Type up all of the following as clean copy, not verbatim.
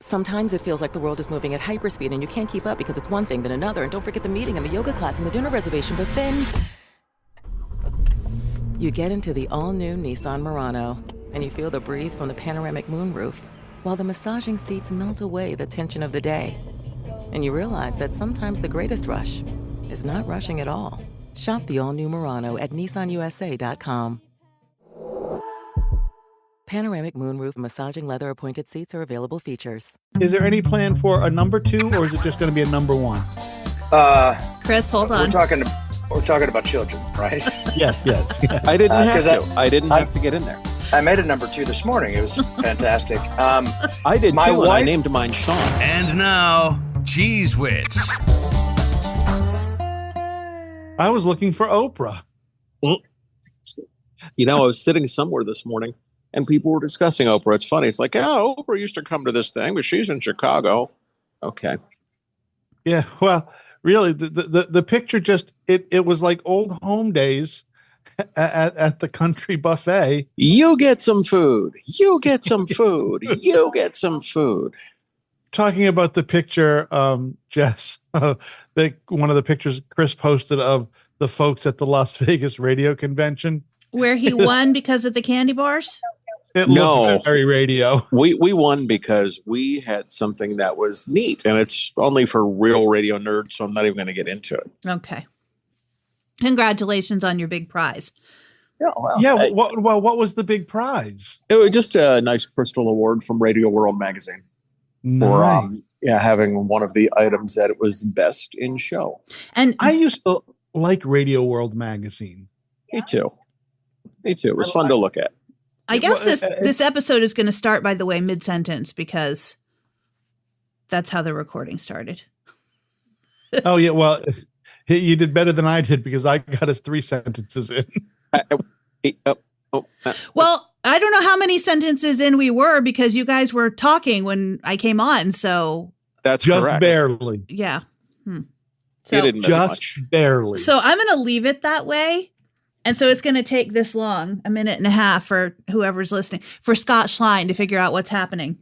Sometimes it feels like the world is moving at hyperspeed and you can't keep up because it's one thing, then another, and don't forget the meeting and the yoga class and the dinner reservation, but then you get into the all-new Nissan Murano and you feel the breeze from the panoramic moonroof while the massaging seats melt away the tension of the day. And you realize that sometimes the greatest rush is not rushing at all. Shop the all-new Murano at nissanusa.com. Panoramic moonroof massaging leather appointed seats are available features. Is there any plan for a number 2, or is it just going to be a number 1? Chris, hold on. We're talking about children, right? Yes. I didn't have to. I didn't have to get in there. I made a number 2 this morning. It was fantastic. I did too, and I named mine Sean. And now, Cheese Wits. I was looking for Oprah. You know, I was sitting somewhere this morning, and people were discussing Oprah. It's funny. It's like, oh, Oprah used to come to this thing, but she's in Chicago. Okay. Yeah, well, really, the picture just, it was like old home days at the country buffet. You get some food. You get some food. You get some food. Talking about the picture, Jess, one of the pictures Chris posted of the folks at the Las Vegas radio convention. Where he won because of the candy bars? It looked very radio. We won because we had something that was neat, and it's only for real radio nerds, so I'm not even going to get into it. Okay. Congratulations on your big prize. Yeah. Well, what was the big prize? It was just a nice crystal award from Radio World magazine for having one of the items that it was best in show. And I used to like Radio World magazine. Me too. It was fun to look at. I guess this episode is going to start, by the way, mid-sentence, because that's how the recording started. Oh, yeah. Well, you did better than I did because I got us 3 sentences in. Well, I don't know how many sentences in we were because you guys were talking when I came on. So that's just correct. Barely. Yeah. So, you didn't miss much. Barely. So I'm going to leave it that way. And so it's going to take this long, a minute and a half for whoever's listening, for Scott Schlein to figure out what's happening.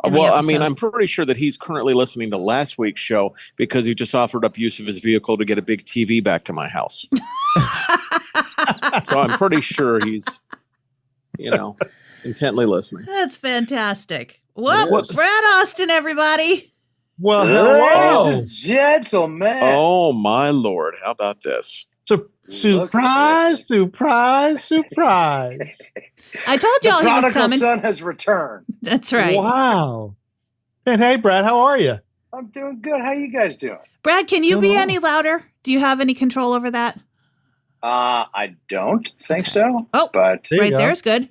Well, I mean, I'm pretty sure that he's currently listening to last week's show because he just offered up use of his vehicle to get a big TV back to my house. So I'm pretty sure he's, intently listening. That's fantastic. What's Brad Austin, everybody? Well, ladies and gentlemen. Oh, my Lord. How about this? Surprise. I told y'all he was coming. The prodigal son has returned. That's right. Wow. And hey, Brad, how are you? I'm doing good. How you guys doing? Brad, can you be any louder? Do you have any control over that? I don't think so. Oh, but right there's good.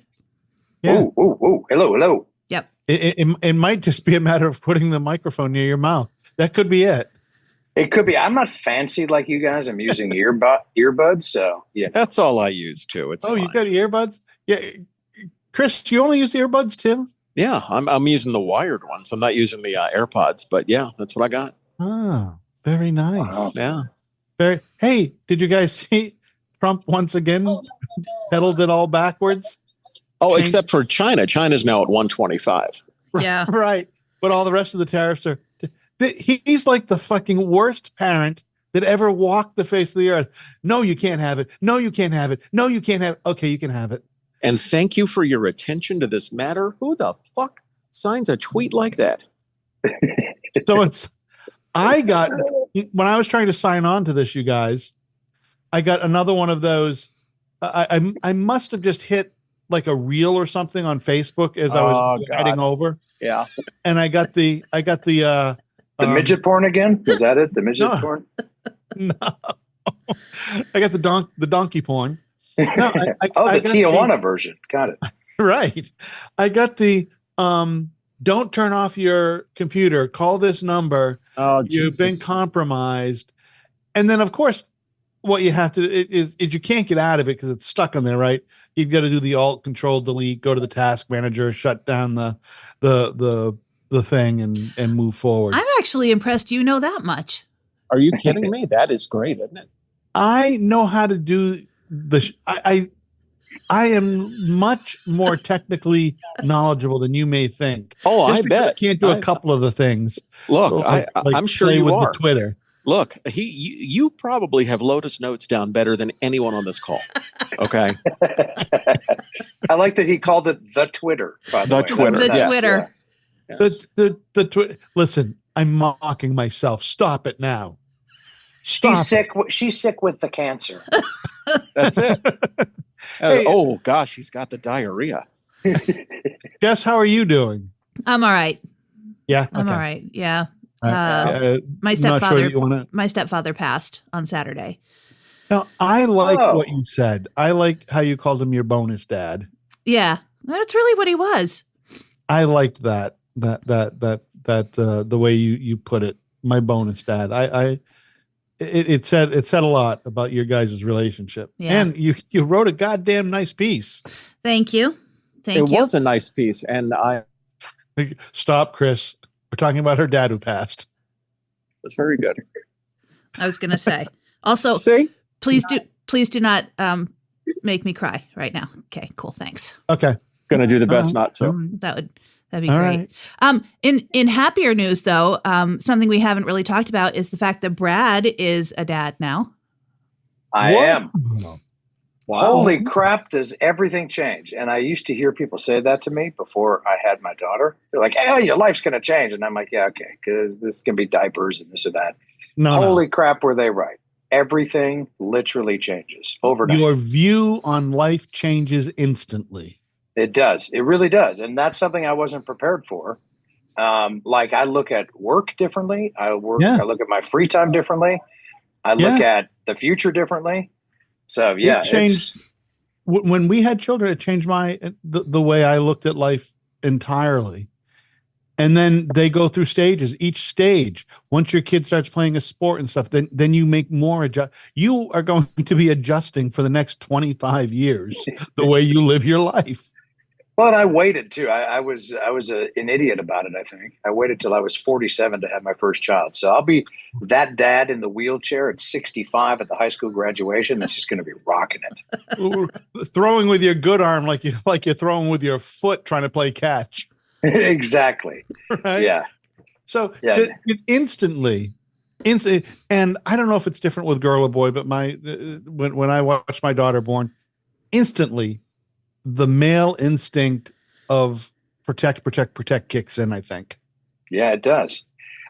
Yeah. Oh, hello. Yep. It might just be a matter of putting the microphone near your mouth. That could be it. It could be. I'm not fancy like you guys. I'm using earbuds, so yeah. That's all I use too. It's fine. You got earbuds? Yeah, Chris, do you only use earbuds too? Yeah, I'm using the wired ones. I'm not using the AirPods, but yeah, that's what I got. Oh, very nice. Wow. Yeah. Hey, did you guys see Trump once again pedaled it all backwards? Oh, except for China. China's now at 125. Yeah. Right. But all the rest of the tariffs are. He's like the fucking worst parent that ever walked the face of the earth. No, you can't have it. No, you can't have it. No, you can't have it. Okay, you can have it. And thank you for your attention to this matter. Who the fuck signs a tweet like that? So when I was trying to sign on to this, you guys, I got another one of those. I must have just hit like a reel or something on Facebook as I was heading over. Yeah. And I got the The midget porn again? Is that it? The midget porn? No. I got the donkey porn. No, the Tijuana version. Got it. Right. I got the don't turn off your computer. Call this number. Oh, You've been compromised. And then, of course, what you have to is you can't get out of it because it's stuck on there, right? You've got to do the Alt Control Delete, go to the task manager, shut down the thing and move forward. I'm actually impressed you know that much. Are you kidding me? That is great, isn't it? I know how to do I am much more technically knowledgeable than you may think. Oh, Just I because bet. I can't do a couple of the things. Look, I'm sure play you with are. the Twitter. Look, you probably have Lotus Notes down better than anyone on this call. Okay. I like that he called it the Twitter. By the way. Twitter. The Yes. Twitter. Yes. The Twitter. Listen, I'm mocking myself. Stop it now. She's sick. She's sick with the cancer. That's it. Hey, oh gosh, he's got the diarrhea. Jess, how are you doing? I'm all right. Yeah, I'm okay. all right. Yeah. My My stepfather. Sure my stepfather passed on Saturday. Now, I like what you said. I like how you called him your bonus dad. Yeah, that's really what he was. I liked that the way you put it. My bonus dad. It said a lot about your guys' relationship. Yeah. And you wrote a goddamn nice piece. Thank you. It was a nice piece, and I stop, Chris. We're talking about her dad who passed. It's very good. I was going to say. Also, see, please do not make me cry right now. Okay, cool. Thanks. Okay, gonna do the best not to. That'd be great. Right. In happier news though, something we haven't really talked about is the fact that Brad is a dad now. I am. Wow. Holy crap, does everything change? And I used to hear people say that to me before I had my daughter. They're like, hey, your life's going to change. And I'm like, yeah, okay, because this can be diapers and this or that. Holy crap, were they right? Everything literally changes overnight. Your view on life changes instantly. It does. It really does. And that's something I wasn't prepared for. Like I look at work differently. I look at my free time differently. I look at the future differently. So yeah, it changed when we had children. It changed the way I looked at life entirely. And then they go through stages. Each stage, once your kid starts playing a sport and stuff, then you make more adjust. You are going to be adjusting for the next 25 years the way you live your life. Well, and I waited too. I was an idiot about it. I think I waited till I was 47 to have my first child. So I'll be that dad in the wheelchair at 65 at the high school graduation. That's just going to be rocking it. Throwing with your good arm like you're throwing with your foot trying to play catch. Exactly. Right? Yeah. So it instantly, and I don't know if it's different with girl or boy, but when I watched my daughter born, instantly, the male instinct of protect kicks in, I think. Yeah, it does.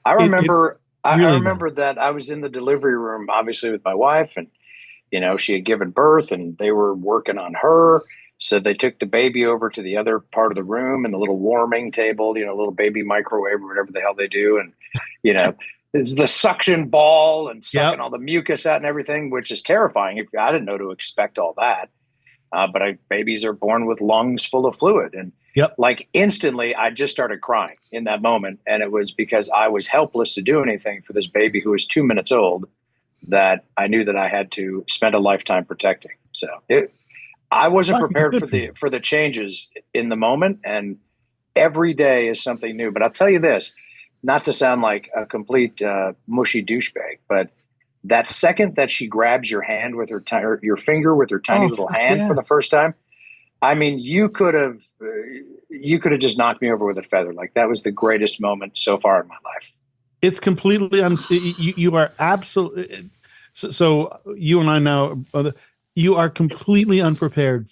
I remember that I was in the delivery room, obviously with my wife, and, she had given birth and they were working on her. So they took the baby over to the other part of the room and the little warming table, little baby microwave or whatever the hell they do. And, it's the suction ball and sucking all the mucus out and everything, which is terrifying. I didn't know to expect all that. But babies are born with lungs full of fluid. And like instantly, I just started crying in that moment. And it was because I was helpless to do anything for this baby who was 2 minutes old that I knew that I had to spend a lifetime protecting. So I wasn't prepared for the changes in the moment. And every day is something new. But I'll tell you this, not to sound like a complete mushy douchebag, but that second that she grabs your hand with your finger with her tiny little hand for the first time, I mean, you could have just knocked me over with a feather. Like that was the greatest moment so far in my life. It's completely you are absolutely. So you and I know you are completely unprepared.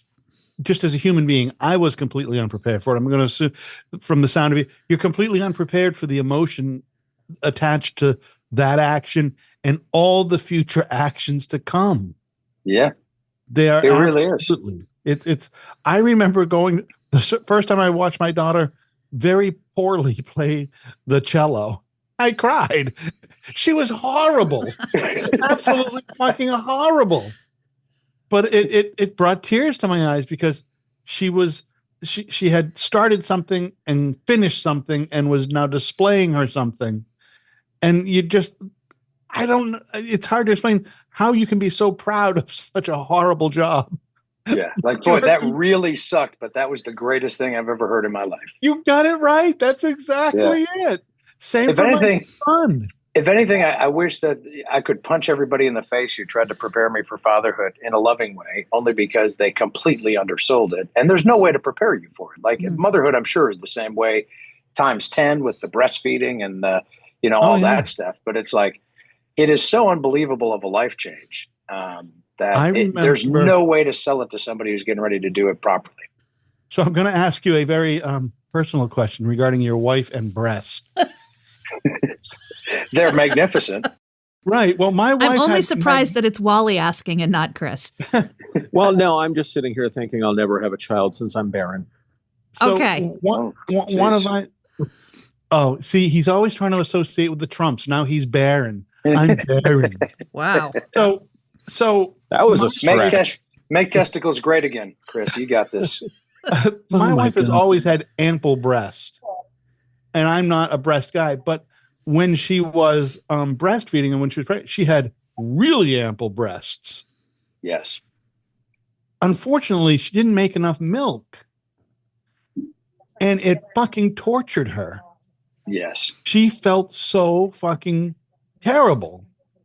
Just as a human being, I was completely unprepared for it. I'm going to assume from the sound of it, you're completely unprepared for the emotion attached to that action and all the future actions to come. Yeah, they are. It really is. It's. I remember going the first time I watched my daughter very poorly play the cello. I cried. She was horrible, absolutely fucking horrible. But it brought tears to my eyes because she had started something and finished something and was now displaying her something, and it's hard to explain how you can be so proud of such a horrible job. Yeah. Like, boy, that really sucked, but that was the greatest thing I've ever heard in my life. You got it right. That's exactly it. Same for my son. If anything, I wish that I could punch everybody in the face who tried to prepare me for fatherhood in a loving way, only because they completely undersold it. And there's no way to prepare you for it. Like motherhood, I'm sure, is the same way times 10 with the breastfeeding and the, all that stuff. But it's like, it is so unbelievable of a life change that there's no way to sell it to somebody who's getting ready to do it properly. So I'm going to ask you a very personal question regarding your wife and breast. They're magnificent. Right. Well, my wife. I'm only surprised that it's Wally asking and not Chris. Well, no, I'm just sitting here thinking I'll never have a child since I'm barren. So okay. One of my. Oh, see, he's always trying to associate with the Trumps. Now he's barren. I'm barren. Wow. So that was a stretch. Make testicles great again, Chris. You got this. My wife has always had ample breast, and I'm not a breast guy, but when she was breastfeeding and when she was pregnant, she had really ample breasts. Yes. Unfortunately, she didn't make enough milk, and it fucking tortured her. Yes. She felt so fucking terrible.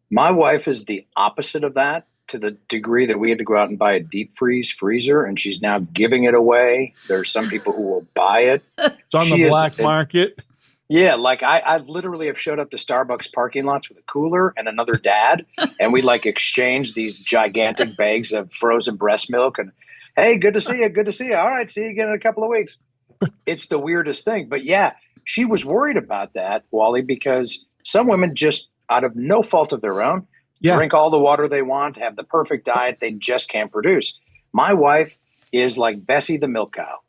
My wife is the opposite of that, to the degree that we had to go out and buy a deep freezer, and she's now giving it away. There's some people who will buy it. It's on the black market. Yeah, like I literally have showed up to Starbucks parking lots with a cooler and another dad, and we like exchange these gigantic bags of frozen breast milk. And hey, good to see you. Good to see you. All right, see you again in a couple of weeks. It's the weirdest thing, but yeah, she was worried about that, Wally, because some women just, out of no fault of their own, drink all the water they want, have the perfect diet, they just can't produce. My wife is like Bessie the milk cow.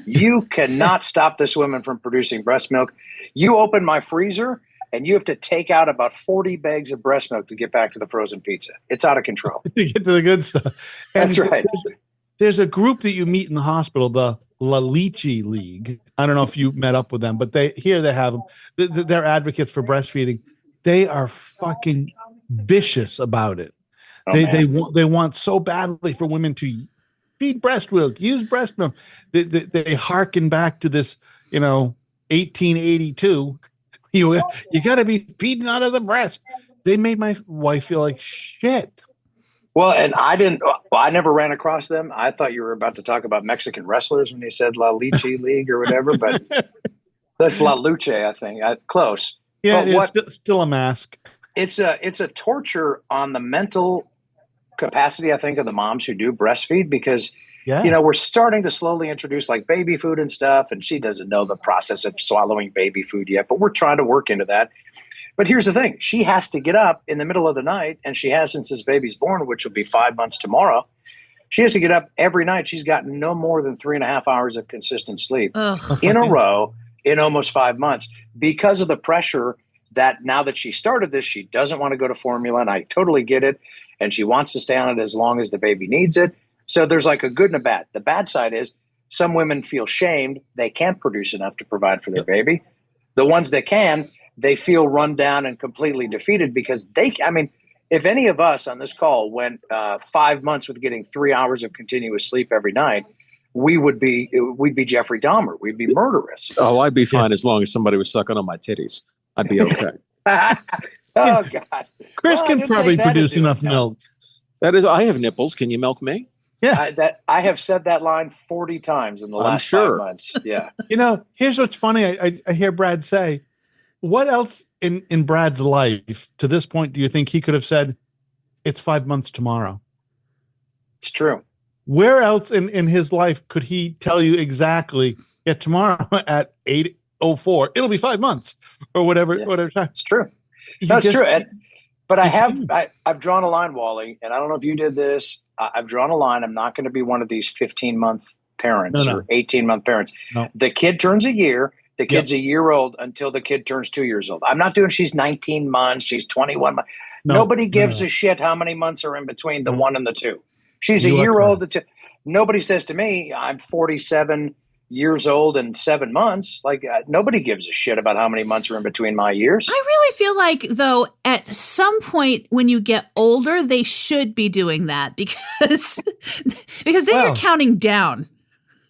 You cannot stop this woman from producing breast milk. You open my freezer and you have to take out about 40 bags of breast milk to get back to the frozen pizza. It's out of control. To get to the good stuff. And that's right. There's a group that you meet in the hospital, the La Leche League. I don't know if you met up with them, but they have them. They're advocates for breastfeeding. They are fucking vicious about it. They want so badly for women to feed breast milk, use breast milk. They harken back to this, 1882. You got to be feeding out of the breast. They made my wife feel like shit. Well, and I never ran across them. I thought you were about to talk about Mexican wrestlers when you said La Leche League or whatever, but that's La Luche, I think. Close. Yeah, it's still a mask. It's a torture on the mental capacity, I think, of the moms who do breastfeed, because we're starting to slowly introduce like baby food and stuff, and she doesn't know the process of swallowing baby food yet, but we're trying to work into that. But here's the thing. She has to get up in the middle of the night, and she has since this baby's born, which will be 5 months tomorrow. She has to get up every night. She's gotten no more than 3.5 hours of consistent sleep in a row in almost 5 months, because of the pressure that now that she started this, she doesn't want to go to formula, and I totally get it. And she wants to stay on it as long as the baby needs it. So there's like a good and a bad. The bad side is some women feel shamed. They can't produce enough to provide for their baby. The ones that can, they feel run down and completely defeated, because if any of us on this call went 5 months with getting 3 hours of continuous sleep every night, we'd be Jeffrey Dahmer. We'd be murderous. Oh, I'd be fine as long as somebody was sucking on my titties. I'd be okay. Oh, God. Chris can probably produce enough milk. That is, I have nipples. Can you milk me? Yeah. I have said that line 40 times in the last 5 months. Yeah. Here's what's funny. I hear Brad say, what else in Brad's life to this point do you think he could have said, it's 5 months tomorrow? It's true. Where else in his life could he tell you exactly, tomorrow at 8:04, it'll be 5 months or whatever time? It's true. That's true. But I've drawn a line, Wally, and I don't know if you did this. I've drawn a line. I'm not going to be one of these 15-month parents or 18-month parents. No. The kid turns a year. The kid's a year old until the kid turns 2 years old. I'm not doing she's 19 months. She's 21 months. Nobody gives a shit how many months are in between the 1 and the 2. She's a year old. Nobody says to me, I'm 47 years old and 7 months. Like nobody gives a shit about how many months are in between my years. I really feel like, though, at some point when you get older, they should be doing that because then you're counting down.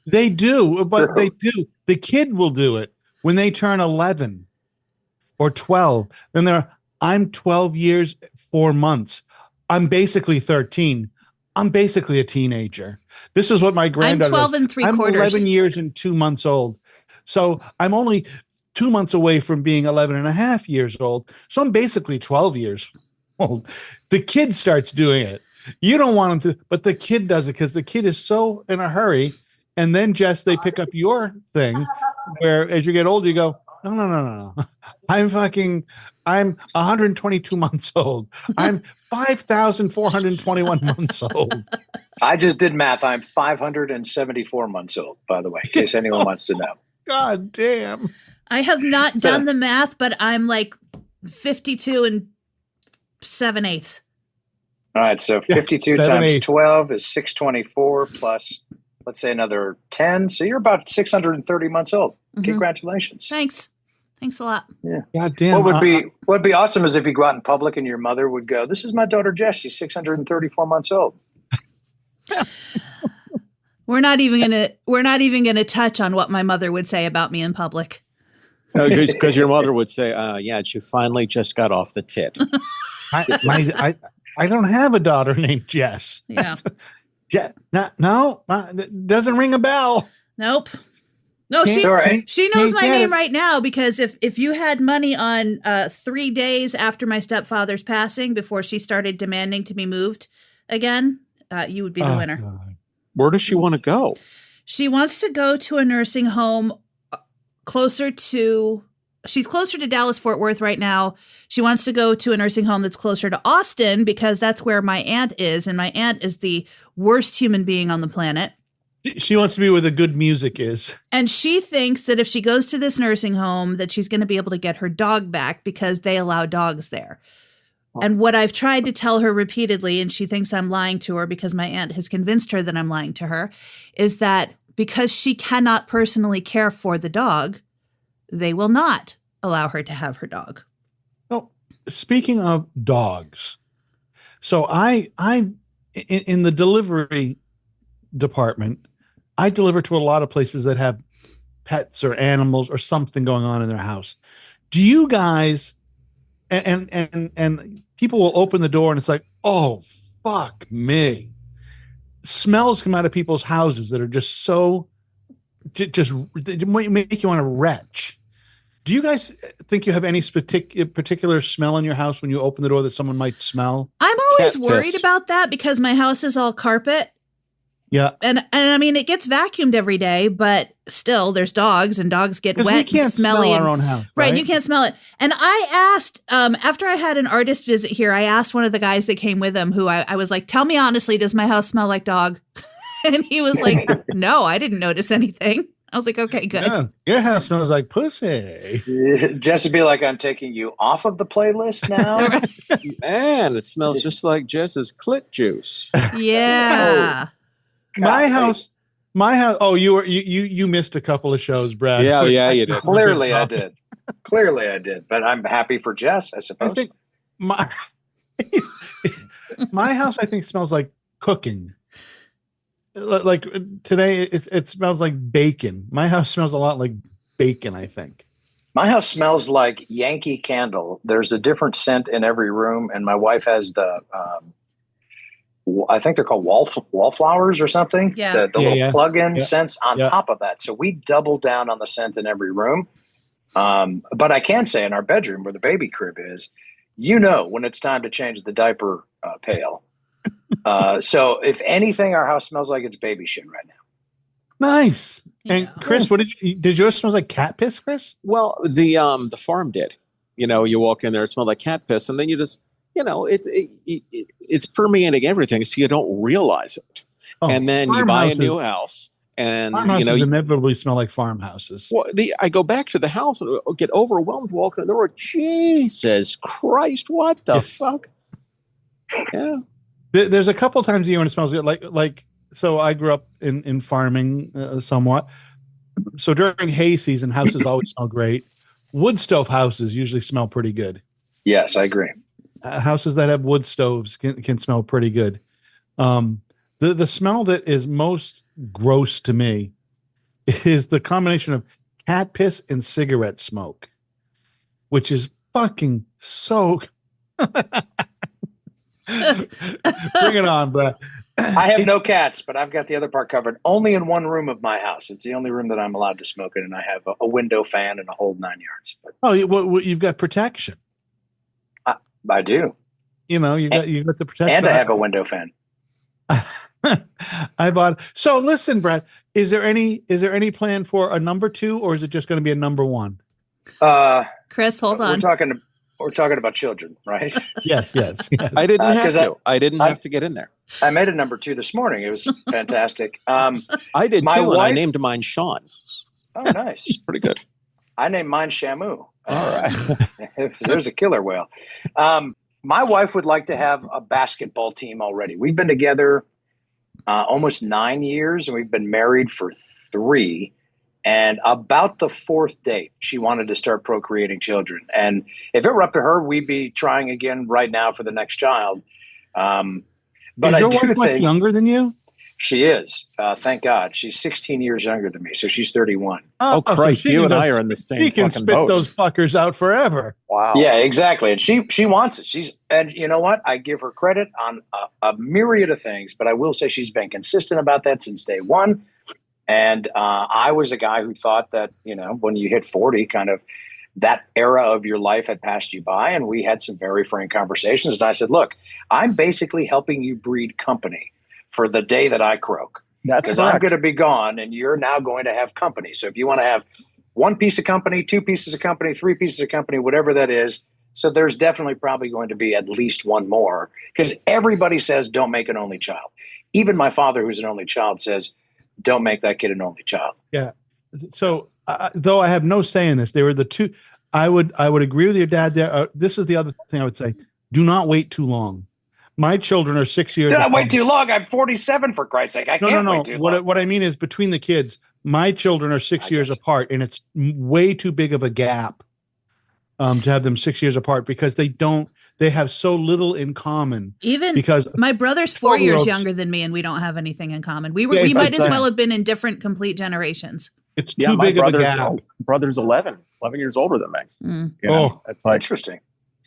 They do, but they do. The kid will do it when they turn 11 or 12. Then I'm 12 years, 4 months. I'm basically 13. I'm basically a teenager. This is what my granddaughter I'm 12 does. and 3 I'm quarters. 11 years and 2 months old. So I'm only 2 months away from being 11 and a half years old. So I'm basically 12 years old. The kid starts doing it. You don't want him to, but the kid does it because the kid is so in a hurry. And then, Jess, they pick up your thing where as you get older, you go, no. I'm 122 months old. I'm 5,421 months old. I just did math. I'm 574 months old, by the way, in case anyone wants to know. God damn. I have not done the math, but I'm like 52 and 7/8. All right, so 52 times 12 is 624 plus, let's say, another 10. So you're about 630 months old. Mm-hmm. Congratulations. Thanks a lot. Yeah. God damn. What would be awesome is if you go out in public and your mother would go, "This is my daughter Jess. She's 634 months old." We're not even gonna touch on what my mother would say about me in public. Because your mother would say, "Yeah, she finally just got off the tit." I don't have a daughter named Jess. Yeah. No, doesn't ring a bell. Nope. No, she knows my name right now because if you had money on 3 days after my stepfather's passing before she started demanding to be moved again, you would be the winner. God. Where does she want to go? She wants to go to a nursing home she's closer to Dallas-Fort Worth right now. She wants to go to a nursing home that's closer to Austin because that's where my aunt is. And my aunt is the worst human being on the planet. She wants to be where the good music is. And she thinks that if she goes to this nursing home, that she's going to be able to get her dog back because they allow dogs there. And what I've tried to tell her repeatedly, and she thinks I'm lying to her because my aunt has convinced her that I'm lying to her, is that because she cannot personally care for the dog, they will not allow her to have her dog. Well, speaking of dogs, so I in the delivery department, I deliver to a lot of places that have pets or animals or something going on in their house. Do you guys and people will open the door and it's like, oh, fuck me. Smells come out of people's houses that are just so just make you want to retch. Do you guys think you have any particular smell in your house when you open the door that someone might smell? I'm always worried about that because my house is all carpet. Yeah. And I mean, it gets vacuumed every day, but still there's dogs and dogs get wet we can't and smelly. Smell our own house, right? You can't smell it. And I asked, after I had an artist visit here, I asked one of the guys that came with him who I was like, tell me honestly, does my house smell like dog? And he was like, no, I didn't notice anything. I was like, okay, good. Yeah, your house smells like pussy. Just to be like, I'm taking you off of the playlist now. Man, it smells just like Jess's clit juice. Yeah. My house. Oh, you missed a couple of shows, Brad. Yeah, you did. Clearly I did. But I'm happy for Jess, I suppose. I think my house, I think, smells like cooking. Like today, it smells like bacon. My house smells a lot like bacon, I think. My house smells like Yankee Candle. There's a different scent in every room, and my wife has the I think they're called wallflowers or something. Yeah. The little plug-in scents on top of that. So we double down on the scent in every room. But I can say in our bedroom where the baby crib is, when it's time to change the diaper pail. So if anything, our house smells like it's baby shit right now. Nice. And Chris, what did yours smell like cat piss, Chris? Well, the farm did. You walk in there, it smelled like cat piss, and then you just, it's permeating everything, so you don't realize it. Oh, and then you buy a new house, and farmhouses inevitably smell like farmhouses. Well, I go back to the house and get overwhelmed walking in the door. Jesus Christ, what the fuck? Yeah. There's a couple times a year when it smells good. Like so I grew up in farming somewhat. So during hay season, houses always smell great. Wood stove houses usually smell pretty good. Yes, I agree. Houses that have wood stoves can smell pretty good. The smell that is most gross to me is the combination of cat piss and cigarette smoke, which is fucking so. Bring it on, bro. I have no cats, but I've got the other part covered. Only in one room of my house. It's the only room that I'm allowed to smoke in, and I have a window fan and a whole 9 yards. But, you've got protection. I do. You got the protection, and I have a window fan. I bought. So listen, Brett. Is there any plan for a number 2, or is it just going to be a number 1? Chris, hold on. We're talking about children, right? Yes. I didn't have to. I didn't have to get in there. I made a number 2 this morning. It was fantastic. I did too, and I named mine Sean. Oh, nice. It's pretty good. I named mine Shamu. All right. There's a killer whale. My wife would like to have a basketball team already. We've been together almost 9 years, and we've been married for 3. And about the 4th date, she wanted to start procreating children. And if it were up to her, we'd be trying again right now for the next child. But is your wife much younger than you? She is. Thank God. She's 16 years younger than me, so she's 31. Oh Christ! So you and I are in the same. She can spit those fuckers out forever. Wow. Yeah, exactly. And she wants it. And you know what? I give her credit on a myriad of things, but I will say she's been consistent about that since day one. And I was a guy who thought that, when you hit 40, kind of that era of your life had passed you by. And we had some very frank conversations. And I said, look, I'm basically helping you breed company for the day that I croak. Because I'm going to be gone and you're now going to have company. So if you want to have 1 piece of company, 2 pieces of company, 3 pieces of company, whatever that is. So there's definitely probably going to be at least 1 more, because everybody says don't make an only child. Even my father, who's an only child, says don't make that kid an only child. Yeah. So though I have no say in this, they were the 2. I would agree with your dad there. This is the other thing I would say. Do not wait too long. My children are 6 years. Did I wait too long? I'm 47, for Christ's sake. I can't wait too long. What I mean is, between the kids, my children are 6 years apart, and it's way too big of a gap to have them 6 years apart, because they have so little in common. Even because my brother's 4 years younger than me, and we don't have anything in common. We might as well have been in different complete generations. It's too big of a gap. Brother's 11 years older than me. That's like, interesting.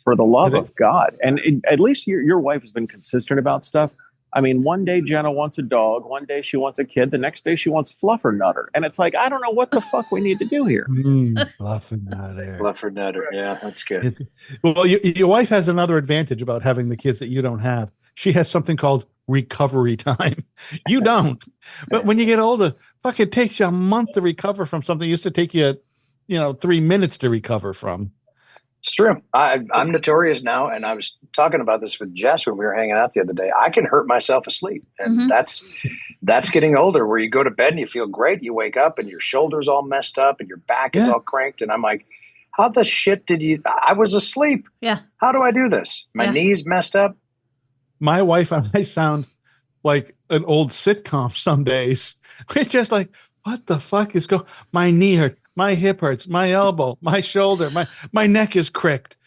For the love of God. And at least your wife has been consistent about stuff. I mean, one day Jenna wants a dog. One day she wants a kid. The next day she wants Fluffernutter. And it's like, I don't know what the fuck we need to do here. Fluffernutter. Fluffernutter. Yeah, that's good. Well, your wife has another advantage about having the kids that you don't have. She has something called recovery time. You don't. But when you get older, fuck, it takes you a month to recover from something. It used to take you, 3 minutes to recover from. It's true. I'm notorious now, and I was talking about this with Jess when we were hanging out the other day. I can hurt myself asleep, and that's getting older, where you go to bed and you feel great. You wake up and your shoulder's all messed up and your back is all cranked. And I'm like, how the shit did you? I was asleep. Yeah. How do I do this? My knees messed up. My wife and I sound like an old sitcom some days. We're just like, what the fuck is going? My knee hurt. My hip hurts, my elbow, my shoulder, my neck is cricked.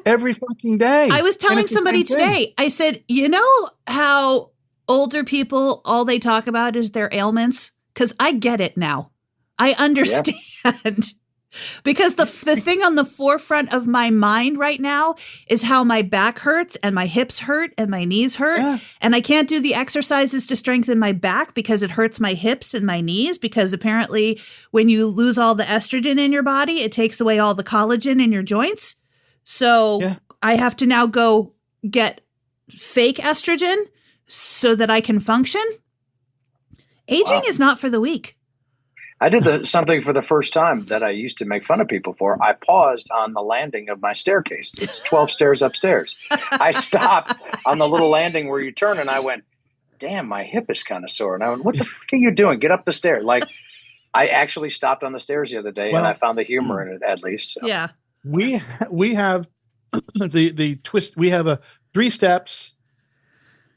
Every fucking day. I was telling somebody today, I said, you know how older people, all they talk about is their ailments? Because I get it now. I understand. Yeah. Because the thing on the forefront of my mind right now is how my back hurts and my hips hurt and my knees hurt. Yeah. And I can't do the exercises to strengthen my back because it hurts my hips and my knees, because apparently when you lose all the estrogen in your body, it takes away all the collagen in your joints. So I have to now go get fake estrogen so that I can function. Aging is not for the weak. I did something for the first time that I used to make fun of people for. I paused on the landing of my staircase. It's 12 stairs upstairs. I stopped on the little landing where you turn, and I went, damn, my hip is kind of sore. And I went, what the fuck are you doing? Get up the stairs. Like, I actually stopped on the stairs the other day, and I found the humor in it, at least. So. Yeah. We have the twist. We have 3 steps,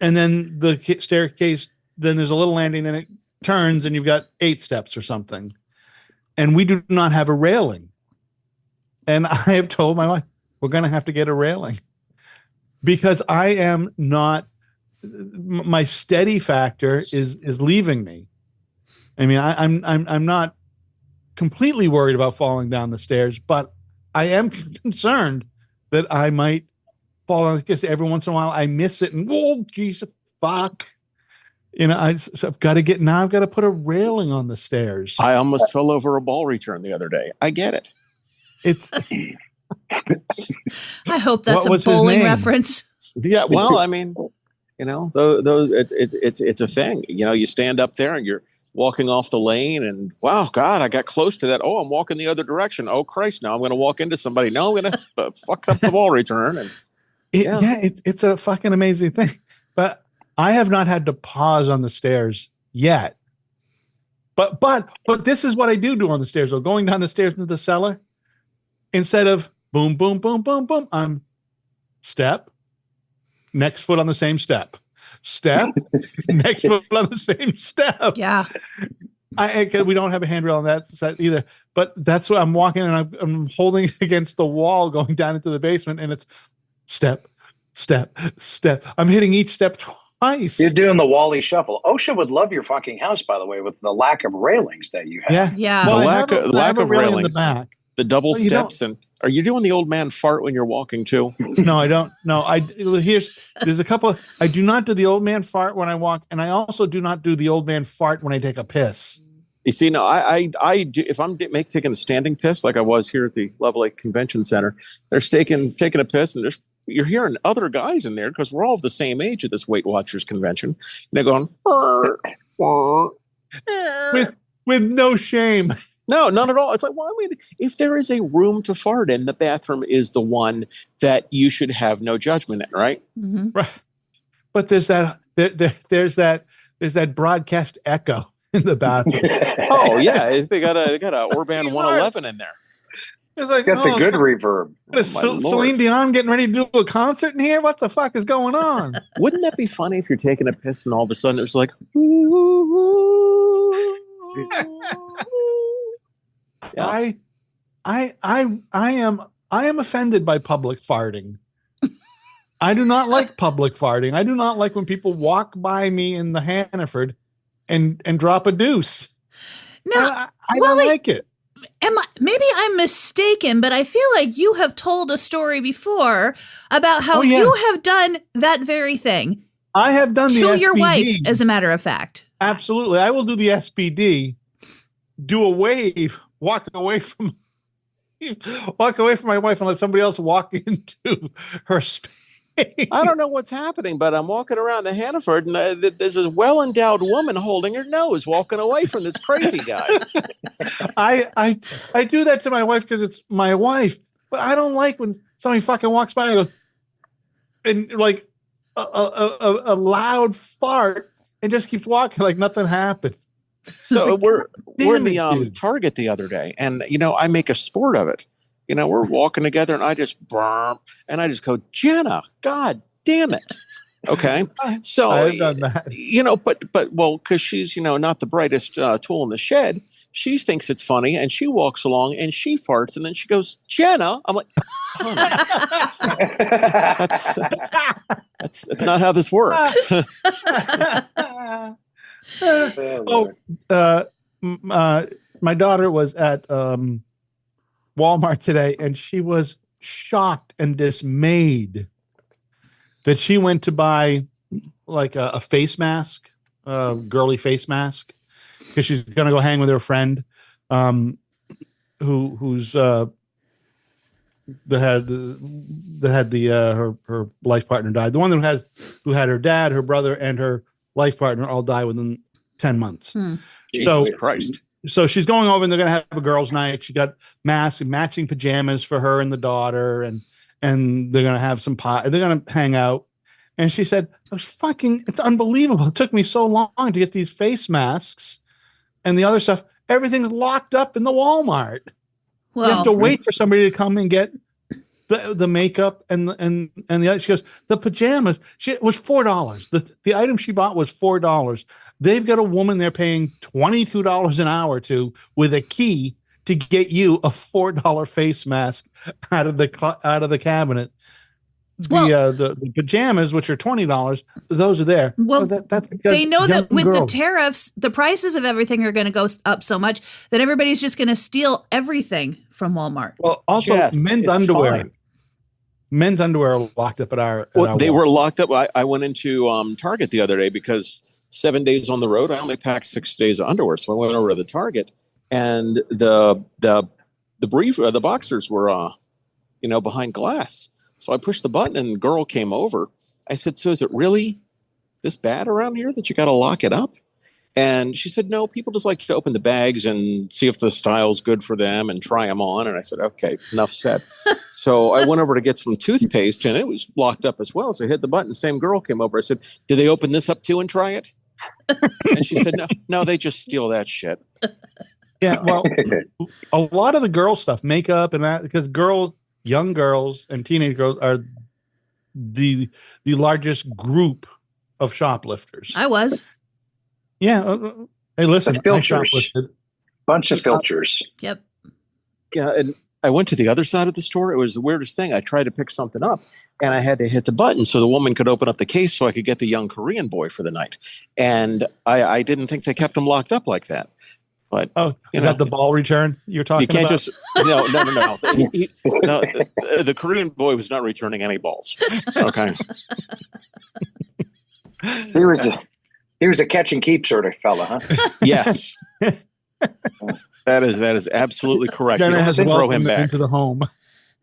and then the staircase, then there's a little landing, then it turns and you've got 8 steps or something, and we do not have a railing. And I have told my wife, we're going to have to get a railing, because I am not, my steady factor is leaving me. I mean, I'm not completely worried about falling down the stairs, but I am concerned that I might fall on, because every once in a while I miss it and oh geez, fuck. I've got to put a railing on the stairs. I almost fell over a ball return the other day. I get it. It's I hope that's What was a his bowling name? reference. Yeah, well, I mean, it's a thing. You stand up there and you're walking off the lane, and wow, God, I got close to that. Oh, I'm walking the other direction. Oh, Christ, now I'm going to walk into somebody. No, I'm going to fuck up the ball return. And it's a fucking amazing thing. But I have not had to pause on the stairs yet. But this is what I do on the stairs. So going down the stairs into the cellar, instead of boom, boom, boom, boom, boom, I'm step, next foot on the same step, next foot on the same step. Yeah. We don't have a handrail on that side either. But that's what I'm walking, and I'm holding against the wall going down into the basement, and it's step, step, step. I'm hitting each step twice. You're doing the Wally shuffle. OSHA would love your fucking house, by the way, with the lack of railings that you have. Yeah. Well, The I lack have a of railing in railings. the back. the double Well, you steps. And are you doing the old man fart when you're walking too? No, I don't. No, there's a couple. I do not do the old man fart when I walk, and I also do not do the old man fart when I take a piss. You see, no, I do, if I'm taking a standing piss like I was here at the Level 8 Convention Center, they're taking a piss, and you're hearing other guys in there because we're all of the same age at this Weight Watchers convention. And they're going with no shame. No, none at all. It's like, well, I mean, if there is a room to fart in, the bathroom is the one that you should have no judgment in, right? Mm-hmm. Right. But there's that broadcast echo in the bathroom. Oh yeah, they got a Orban 111 in there. It's like, got the good reverb. Celine Dion getting ready to do a concert in here? What the fuck is going on? Wouldn't that be funny if you're taking a piss and all of a sudden it's like, yeah. I am offended by public farting. I do not like public farting. I do not like when people walk by me in the Hannaford and drop a deuce. No, I don't like it. Maybe I'm mistaken, but I feel like you have told a story before about how you have done that very thing. I have done to the your SBD. wife, as a matter of fact. Absolutely. I will do the SBD, do a wave, walk away from my wife and let somebody else walk into her space. I don't know what's happening, but I'm walking around the Hannaford and there's a well-endowed woman holding her nose, walking away from this crazy guy. I do that to my wife because it's my wife, but I don't like when somebody fucking walks by and goes, and like a loud fart and just keeps walking like nothing happened. So we're in the dude. Target the other day, and I make a sport of it. We're walking together, and I just burp, and I just go, Jenna, God damn it. Okay, so I've done that. But because she's not the brightest tool in the shed, she thinks it's funny, and she walks along and she farts, and then she goes, Jenna. I'm like, that's not how this works. My daughter was at Walmart today, and she was shocked and dismayed that she went to buy like a face mask, a girly face mask, because she's going to go hang with her friend, who's her life partner died. The one who had her dad, her brother, and her life partner all die within 10 months. Jesus Christ. So she's going over and they're going to have a girls' night. She got masks and matching pajamas for her and the daughter, and they're going to have some pot. They're going to hang out. And she said, it's unbelievable. It took me so long to get these face masks and the other stuff. Everything's locked up in the Walmart. Well, you have to wait for somebody to come and get the makeup and the other. She goes, the pajamas. It was $4. The item she bought was $4. They've got a woman they're paying $22 an hour to with a key to get you a $4 face mask out of the cabinet. The pajamas, which are $20, those are there. Well, that's they know that with girls. the tariffs, the prices of everything are going to go up so much that everybody's just going to steal everything from Walmart. Well, also Jess, men's it's underwear. fine. men's underwear are locked up at our. They were locked up. I went into Target the other day because 7 days on the road, I only packed 6 days of underwear. So I went over to the Target, and the boxers were behind glass. So I pushed the button, and the girl came over. I said, "So is it really this bad around here that you got to lock it up?" And she said, "No, people just like to open the bags and see if the style's good for them and try them on." And I said, "Okay, enough said." So I went over to get some toothpaste, and it was locked up as well. So I hit the button. Same girl came over. I said, "Do they open this up too and try it?" And she said, No, they just steal that shit. Yeah, well, a lot of the girl stuff, makeup and that, because young girls and teenage girls are the largest group of shoplifters. I was. Yeah. Hey, listen, I shoplifted. Bunch of filters. Yep. Yeah, and I went to the other side of the store. It was the weirdest thing. I tried to pick something up, and I had to hit the button so the woman could open up the case so I could get the young Korean boy for the night. And I didn't think they kept him locked up like that. But is that the ball return you're talking about? You can't no. The Korean boy was not returning any balls. Okay. He was a catch and keep sort of fella, huh? Yes. That is absolutely correct. You don't have to throw him back into the home.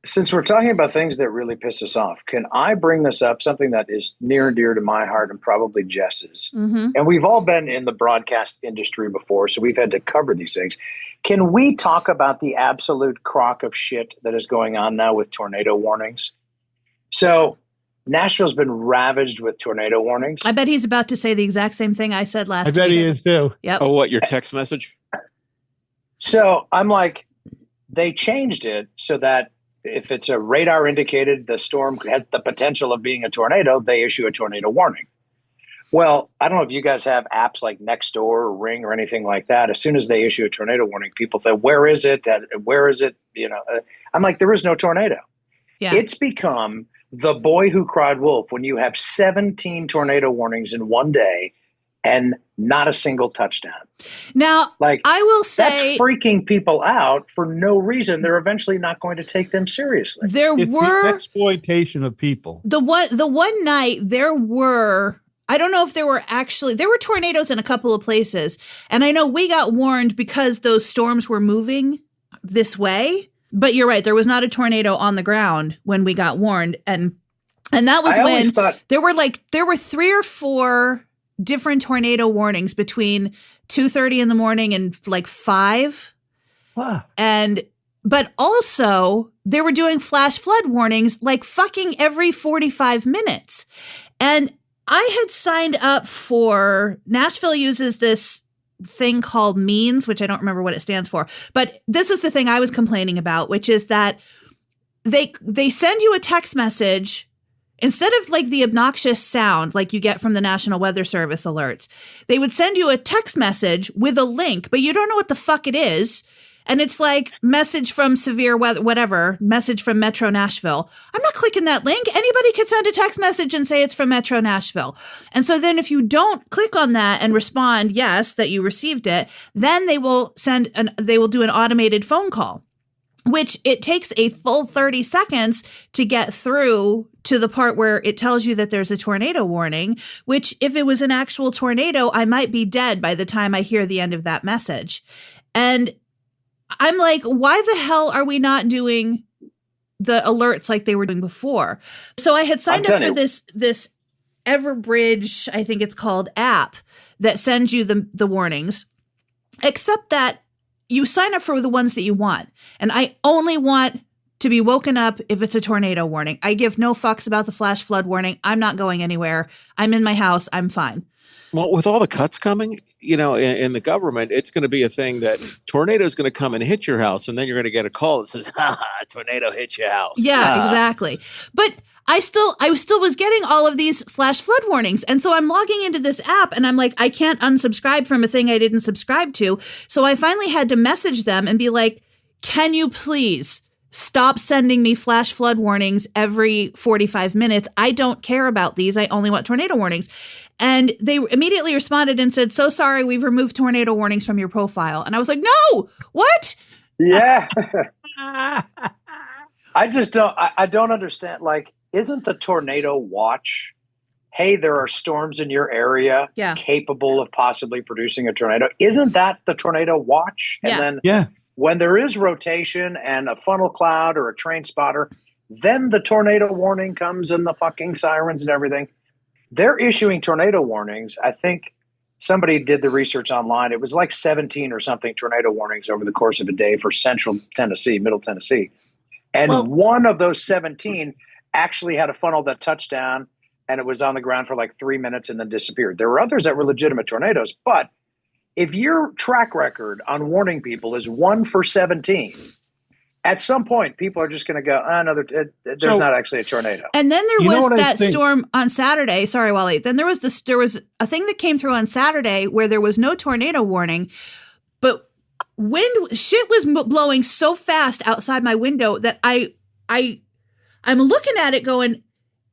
Since we're talking about things that really piss us off, can I bring this up? Something that is near and dear to my heart and probably Jess's. Mm-hmm. And we've all been in the broadcast industry before, so we've had to cover these things. Can we talk about the absolute crock of shit that is going on now with tornado warnings? So Nashville's been ravaged with tornado warnings. I bet he's about to say the exact same thing I said last week. I bet he is too. Yep. Oh, what, your text message? So I'm like, they changed it so that if it's a radar indicated the storm has the potential of being a tornado, they issue a tornado warning. Well, I don't know if you guys have apps like Nextdoor or Ring or anything like that. As soon as they issue a tornado warning, people say, where is it? Where is it? I'm like, there is no tornado. Yeah. It's become the boy who cried wolf when you have 17 tornado warnings in one day and not a single touchdown. Now, like, I will say, that's freaking people out for no reason. They're eventually not going to take them seriously. It's the exploitation of people. The one night there were, I don't know if there were tornadoes in a couple of places. And I know we got warned because those storms were moving this way. But you're right. There was not a tornado on the ground when we got warned. And that was when there were 3 or 4 different tornado warnings between 2:30 in the morning and like 5. Wow. But also they were doing flash flood warnings like fucking every 45 minutes. And I had signed up for, Nashville uses this thing called means, which I don't remember what it stands for. But this is the thing I was complaining about, which is that they send you a text message instead of like the obnoxious sound like you get from the National Weather Service alerts. They would send you a text message with a link, but you don't know what the fuck it is. And it's like message from severe weather, whatever, message from Metro Nashville. I'm not clicking that link. Anybody could send a text message and say it's from Metro Nashville. And so then if you don't click on that and respond, yes, that you received it, then they will do an automated phone call, which it takes a full 30 seconds to get through to the part where it tells you that there's a tornado warning, which if it was an actual tornado, I might be dead by the time I hear the end of that message. And I'm like, why the hell are we not doing the alerts like they were doing before? So I had signed up for this Everbridge, I think it's called, app that sends you the warnings, except that you sign up for the ones that you want. And I only want to be woken up if it's a tornado warning. I give no fucks about the flash flood warning. I'm not going anywhere. I'm in my house. I'm fine. Well, with all the cuts coming, in the government, it's going to be a thing that tornado is going to come and hit your house, and then you're going to get a call that says, tornado hit your house. Yeah, exactly. But I still was getting all of these flash flood warnings. And so I'm logging into this app and I'm like, I can't unsubscribe from a thing I didn't subscribe to. So I finally had to message them and be like, can you please stop sending me flash flood warnings every 45 minutes? I don't care about these. I only want tornado warnings. And they immediately responded and said, so sorry, we've removed tornado warnings from your profile. And I was like, no, what? Yeah. I just don't. I don't understand. Like, isn't the tornado watch? Hey, there are storms in your area capable of possibly producing a tornado. Isn't that the tornado watch? And then when there is rotation and a funnel cloud or a train spotter, then the tornado warning comes and the fucking sirens and everything. They're issuing tornado warnings. I think somebody did the research online. It was like 17 or something tornado warnings over the course of a day for central Tennessee, middle Tennessee. And one of those 17 actually had a funnel that touched down and it was on the ground for like 3 minutes and then disappeared. There were others that were legitimate tornadoes. But if your track record on warning people is 1 for 17, at some point, people are just going to go, there's not actually a tornado. And then there was that storm on Saturday. Sorry, Wally. Then there was a thing that came through on Saturday where there was no tornado warning, but shit was blowing so fast outside my window that I'm looking at it going,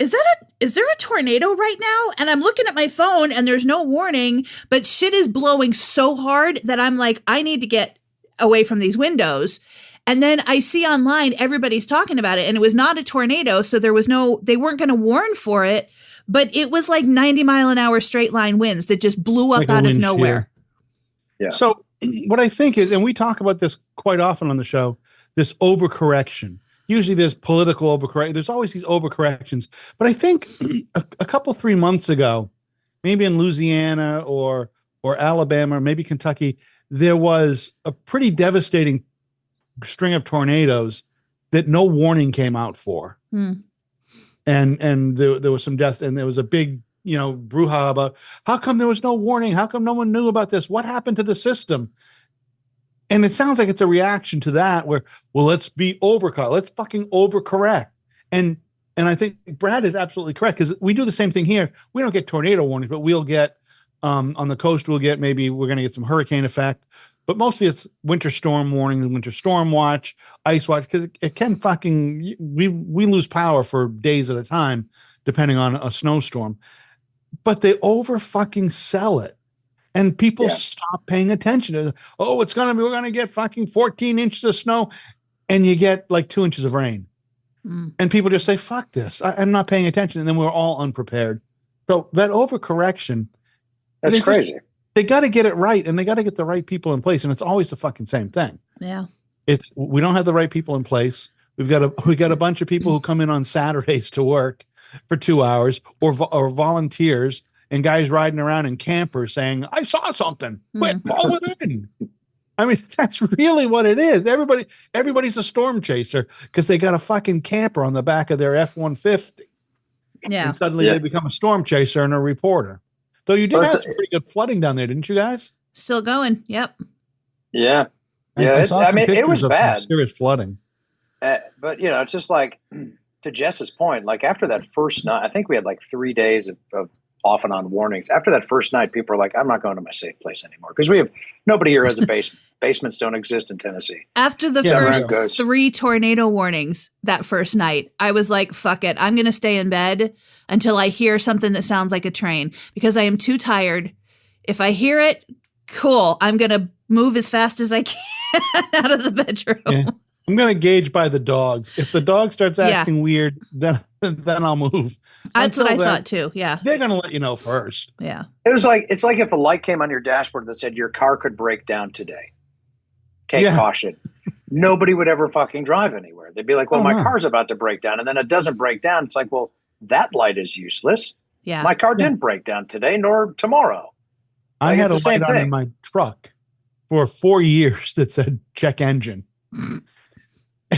is there a tornado right now? And I'm looking at my phone and there's no warning, but shit is blowing so hard that I'm like, I need to get away from these windows. And then I see online, everybody's talking about it, and it was not a tornado. So they weren't going to warn for it, but it was like 90-mile-an-hour straight line winds that just blew up out of nowhere. Yeah. So what I think is, and we talk about this quite often on the show, this overcorrection. Usually there's political overcorrection. There's always these overcorrections. But I think a couple, 3 months ago, maybe in Louisiana or Alabama, or maybe Kentucky, there was a pretty devastating string of tornadoes that no warning came out for. And there was some deaths, and there was a big, brouhaha about how come there was no warning? How come no one knew about this? What happened to the system? And it sounds like it's a reaction to that where, let's be overcut. Let's fucking overcorrect. And I think Brad is absolutely correct, because we do the same thing here. We don't get tornado warnings, but we'll get, on the coast, we're going to get some hurricane effect. But mostly it's winter storm warning and winter storm watch, ice watch, because it can fucking, we lose power for days at a time, depending on a snowstorm. But they over fucking sell it. And people stop paying attention to, we're going to get fucking 14 inches of snow. And you get like 2 inches of rain. And people just say, fuck this. I'm not paying attention. And then we're all unprepared. So that overcorrection. That's crazy. They got to get it right, and they got to get the right people in place, and it's always the fucking same thing. Yeah, we don't have the right people in place. We got a bunch of people who come in on Saturdays to work for 2 hours, or volunteers, and guys riding around in campers saying, "I saw something. Quick, fall within." I mean, that's really what it is. Everybody's a storm chaser because they got a fucking camper on the back of their F-150. Yeah, and suddenly they become a storm chaser and a reporter. Though you did have some pretty good flooding down there, didn't you guys? Still going. Yep. Yeah. It was bad. Serious flooding. But it's just like, to Jess's point, like after that first night, I think we had like 3 days of off and on warnings. After that first night, people are like, I'm not going to my safe place anymore. Because nobody here has a basement. Basements don't exist in Tennessee. After the first 3 tornado warnings that first night, I was like, fuck it. I'm going to stay in bed until I hear something that sounds like a train, because I am too tired. If I hear it, cool. I'm going to move as fast as I can out of the bedroom. Yeah. I'm going to gauge by the dogs. If the dog starts acting weird, then I'll move. That's what I thought too. Yeah. They're going to let you know first. Yeah. It's like if a light came on your dashboard that said your car could break down today. Take caution. Nobody would ever fucking drive anywhere. They'd be like, well, my car's about to break down. And then it doesn't break down. It's like, well, that light is useless. Yeah. My car didn't break down today nor tomorroa. I had a light on in my truck for 4 years that said check engine.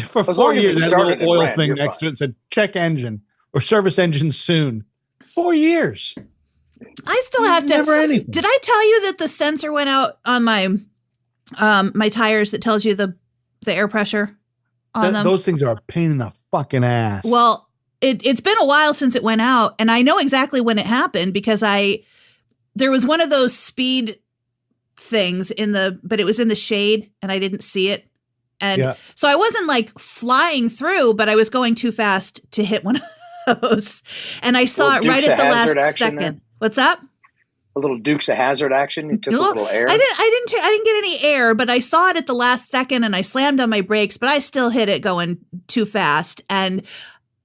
For 4 years, that little oil thing next to it said check engine or service engine soon. 4 years. I still have to. Never anything. Did I tell you that the sensor went out on my tires that tells you the air pressure on them? Those things are a pain in the fucking ass. Well, it's been a while since it went out, and I know exactly when it happened because there was one of those speed things but it was in the shade and I didn't see it. And so I wasn't like flying through, but I was going too fast to hit one of those. And I saw it right at the last second. What's up? A little Dukes of Hazzard action. You took a little air. I didn't get any air, but I saw it at the last second and I slammed on my brakes, but I still hit it going too fast. And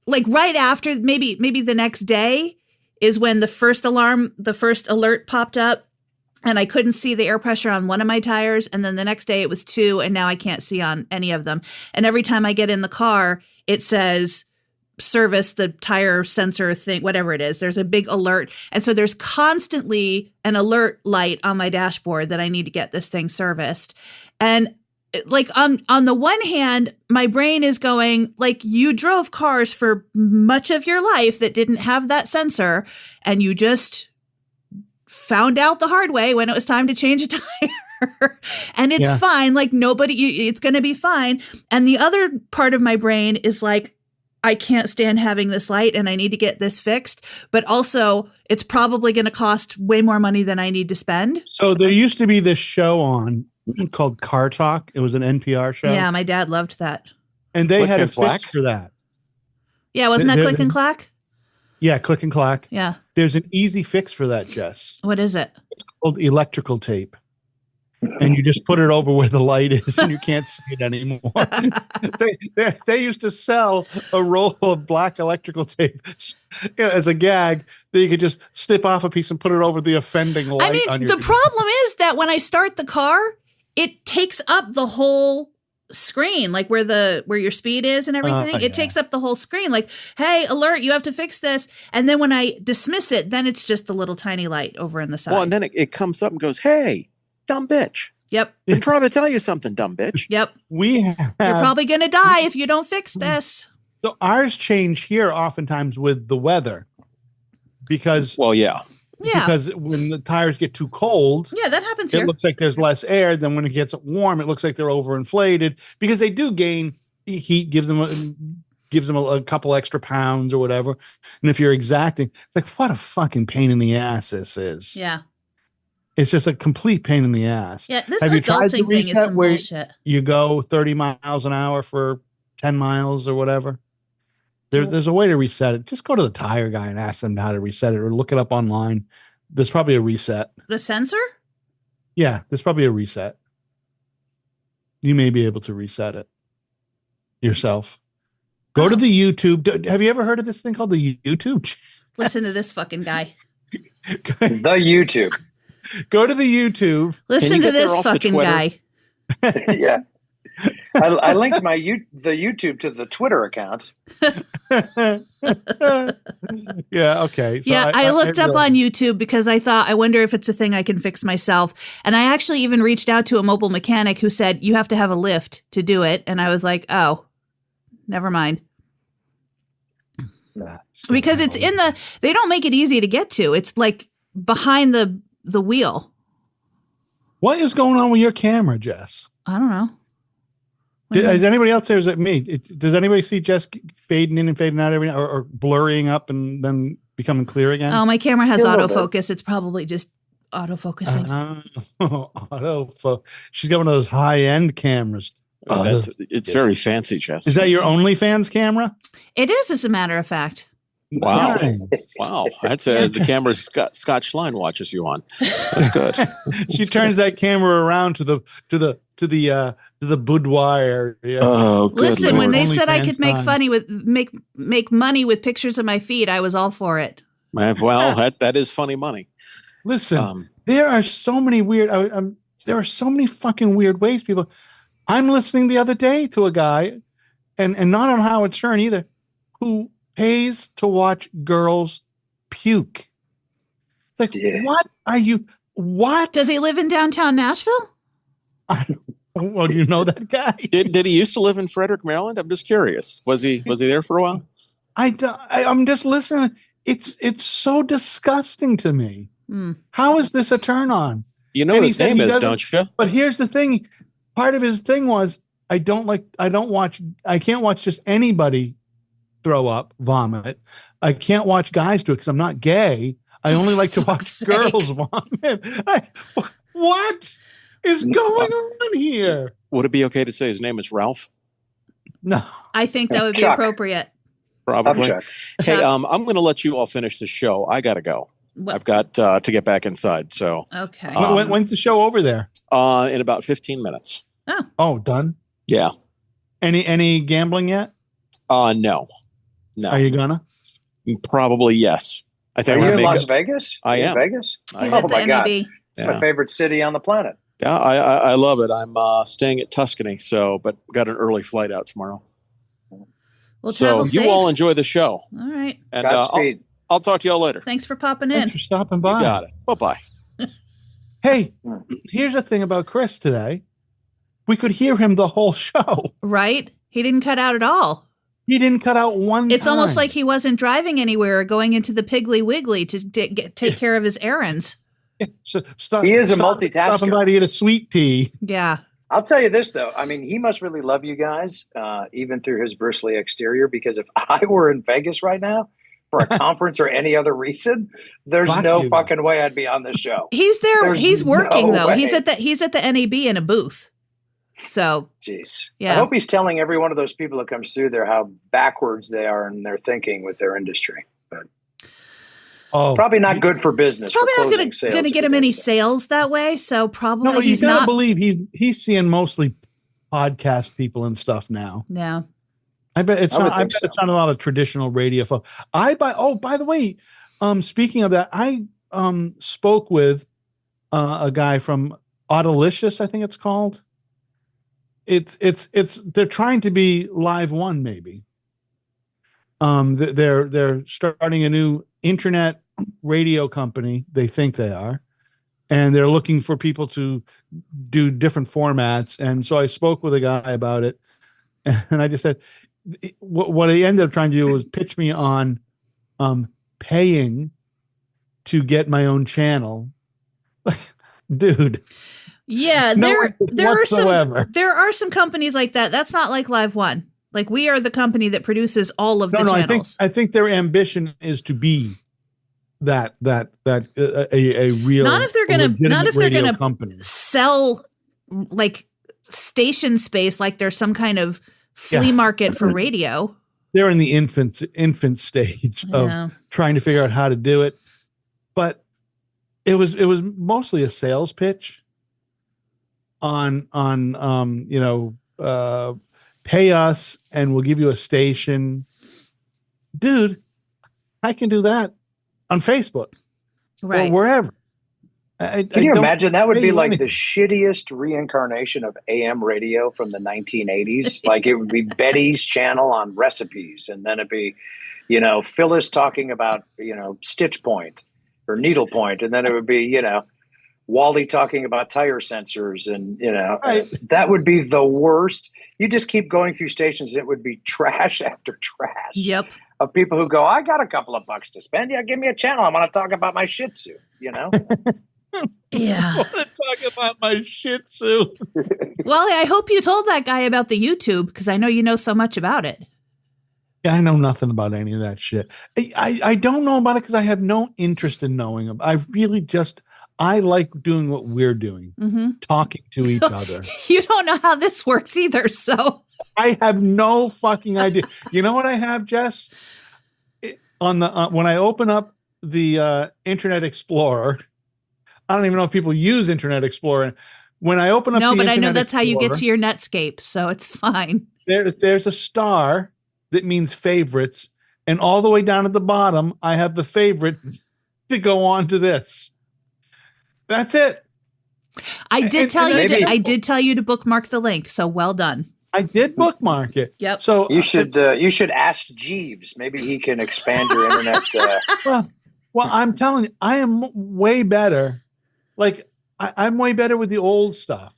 like right after, maybe the next day is when the first alert popped up and I couldn't see the air pressure on one of my tires. And then the next day it was 2 and now I can't see on any of them. And every time I get in the car, it says service the tire sensor thing, whatever it is. There's a big alert. And so there's constantly an alert light on my dashboard that I need to get this thing serviced. And like on the one hand, my brain is going like, you drove cars for much of your life that didn't have that sensor and you just found out the hard way when it was time to change a tire. And it's fine. Like it's going to be fine. And the other part of my brain is like, I can't stand having this light and I need to get this fixed, but also it's probably going to cost way more money than I need to spend. So there used to be this show on called Car Talk. It was an NPR show. Yeah, my dad loved that. And they had a fix for that. Yeah, wasn't that Click and Clack? Yeah, Click and Clack. Yeah. There's an easy fix for that, Jess. What is it? It's called electrical tape. And you just put it over where the light is and you can't see it anymore. They used to sell a roll of black electrical tape as a gag that you could just snip off a piece and put it over the offending light. I mean, on your the problem is that when I start the car, it takes up the whole screen, like where your speed is and everything. It takes up the whole screen. Like, hey, alert, you have to fix this. And then when I dismiss it, then it's just the little tiny light over in the side. Well, and then it comes up and goes, hey, dumb bitch. Yep. I'm trying to tell you something, dumb bitch. Yep. You're probably going to die if you don't fix this. So ours change here oftentimes with the weather because, because when the tires get too cold, that happens here. It looks like there's less air. Then when it gets warm, it looks like they're overinflated because they do gain heat, gives them a couple extra pounds or whatever. And if you're exacting, it's like, what a fucking pain in the ass this is. Yeah. It's just a complete pain in the ass. Yeah, this adulting thing is some bullshit. You go 30 miles an hour for 10 miles or whatever. There's a way to reset it. Just go to the tire guy and ask them how to reset it or look it up online. There's probably a reset. The sensor? Yeah, there's probably a reset. You may be able to reset it yourself. Go to the YouTube. Have you ever heard of this thing called the YouTube? Listen to this fucking guy. The YouTube. Go to the YouTube. Listen to this fucking guy. Yeah. I linked the YouTube to the Twitter account. Yeah, okay. So I looked up on YouTube because I wonder if it's a thing I can fix myself. And I actually even reached out to a mobile mechanic who said, you have to have a lift to do it. And I was like, oh, never mind. Because it's they don't make it easy to get to. It's like behind the wheel. What is going on with your camera, Jess? I don't know. Is anybody else there? Is it me? Does anybody see Jess fading in and fading out every now or blurring up and then becoming clear again? Oh, my camera has autofocus. It's probably just autofocusing. She's got one of those high-end cameras. It's very fancy, Jess. Is that your OnlyFans camera? It is, as a matter of fact. Wow. Wow. That's the camera Scott Schlein watches you on. That's good. She turns that camera around to the boudoir. Yeah. Oh, good. Listen, Lord. when they said I could make money with pictures of my feet, I was all for it. Well, that is funny money. Listen, there are so many weird. There are so many fucking weird ways people. I'm listening the other day to a guy, and not on Howard Stern either, who pays to watch girls puke. It's like, what are you? What does he live in downtown Nashville? Well, you know that guy. Did he used to live in Frederick, Maryland? I'm just curious. Was he there for a while? I'm just listening. It's so disgusting to me. How is this a turn on? You know what his name is, don't you? But here's the thing. Part of his thing was I can't watch just anybody throw up, vomit. I can't watch guys do it because I'm not gay. I only like to watch girls vomit. What is going on here? Would it be okay to say his name is Ralph? No. I think that would be appropriate. Probably. Hey, I'm going to let you all finish the show. I got to go. I've got to get back inside. So okay. When's the show over there? In about 15 minutes. Oh, done. Yeah. Any gambling yet? No. Are you gonna? Probably yes. I think Are you in Las Vegas. Vegas? I am. In Vegas? He's Oh at the my God. NAB. It's my favorite city on the planet. Yeah, I love it. I'm staying at Tuscany, but got an early flight out tomorrow. Well, So travel you safe. all enjoy the show. All right. And Godspeed. I'll talk to y'all later. Thanks for popping Thanks in. for stopping by. You got it. Bye-bye. Hey, here's the thing about Chris today. We could hear him the whole show. Right? He didn't cut out at all. He didn't cut out one It's time. almost like he wasn't driving anywhere or going into the Piggly Wiggly to take care of his errands. Stop, He is a stopping multitasker. by to get a sweet tea. Yeah. I'll tell you this, though. I mean, he must really love you guys, even through his bristly exterior, because if I were in Vegas right now for a conference or any other reason, there's Fuck no you. fucking way I'd be on this show. He's there. There's He's working no though. way. He's at the NAB in a booth. So Jeez. Yeah. I hope he's telling every one of those people that comes through there how backwards they are in their thinking with their industry. But probably not good for business. probably for not closing going sales to if get he him does any that. sales that way. So probably No, you he's gotta not. believe he's seeing mostly podcast people and stuff now. No. I bet it's I would not. I think bet so. it's not a lot of traditional radio. By the way, speaking of that, I spoke with a guy from Autolicious, I think it's called. It's they're trying to be Live One, maybe. They're starting a new internet radio company. They think they are, and they're looking for people to do different formats. And so I spoke with a guy about it, and I just said, what I ended up trying to do was pitch me on paying to get my own channel. Dude. Yeah, No there whatsoever. there are some companies like that. That's not like Live One. Like we are the company that produces all of the channels. I think their ambition is to be that a real Not if they're gonna company. sell like station space like there's some kind of flea market for radio. They're in the infant stage Yeah. of trying to figure out how to do it. But it was mostly a sales pitch on pay us and we'll give you a station. Dude, I can do that on Facebook Right. or wherever. Can you imagine? That would pay be you like anything. the shittiest reincarnation of AM radio from the 1980s. Like it would be Betty's channel on recipes, and then it'd be, Phyllis talking about, stitch point or needle point, and then it would be, Wally talking about tire sensors, and Right. that would be the worst. You just keep going through stations, it would be trash after trash. Yep. Of people who go, I got a couple of bucks to spend. Yeah, give me a channel. I want to talk about my Shih Tzu. Yeah. I want to talk about my Shih Tzu. Wally, I hope you told that guy about the YouTube because I know you know so much about it. Yeah, I know nothing about any of that shit. I don't know about it because I have no interest in knowing them. I like doing what we're doing, talking to each other. You don't know how this works either, so I have no fucking idea. You know what I have, Jess? When I open up the Internet Explorer, I don't even know if people use Internet Explorer. When I open up, no, the but I know Internet that's how you get Explorer, to your Netscape, so it's fine. There's a star that means favorites, and all the way down at the bottom, I have the favorite to go on to this. That's it. I did tell you to bookmark the link, so well done. I did bookmark it. Yep. So You should ask Jeeves. Maybe he can expand your internet. well, I'm telling you, I am way better. Like I'm way better with the old stuff.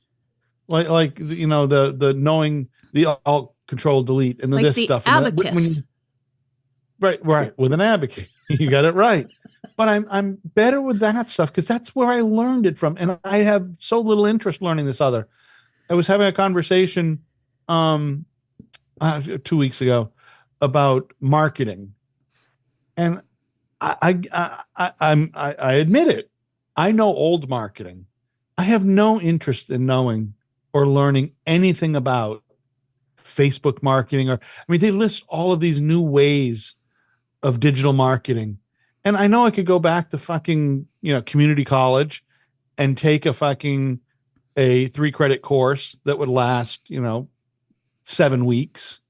Like the knowing the alt control delete and Like this the stuff. And abacus. Right, with an abacus. You got it right. But I'm better with that stuff because that's where I learned it from, and I have so little interest learning this other. I was having a conversation 2 weeks ago about marketing, and I admit it. I know old marketing. I have no interest in knowing or learning anything about Facebook marketing, they list all of these new ways of digital marketing, And I know I could go back to fucking, community college and take a 3-credit course that would last, 7 weeks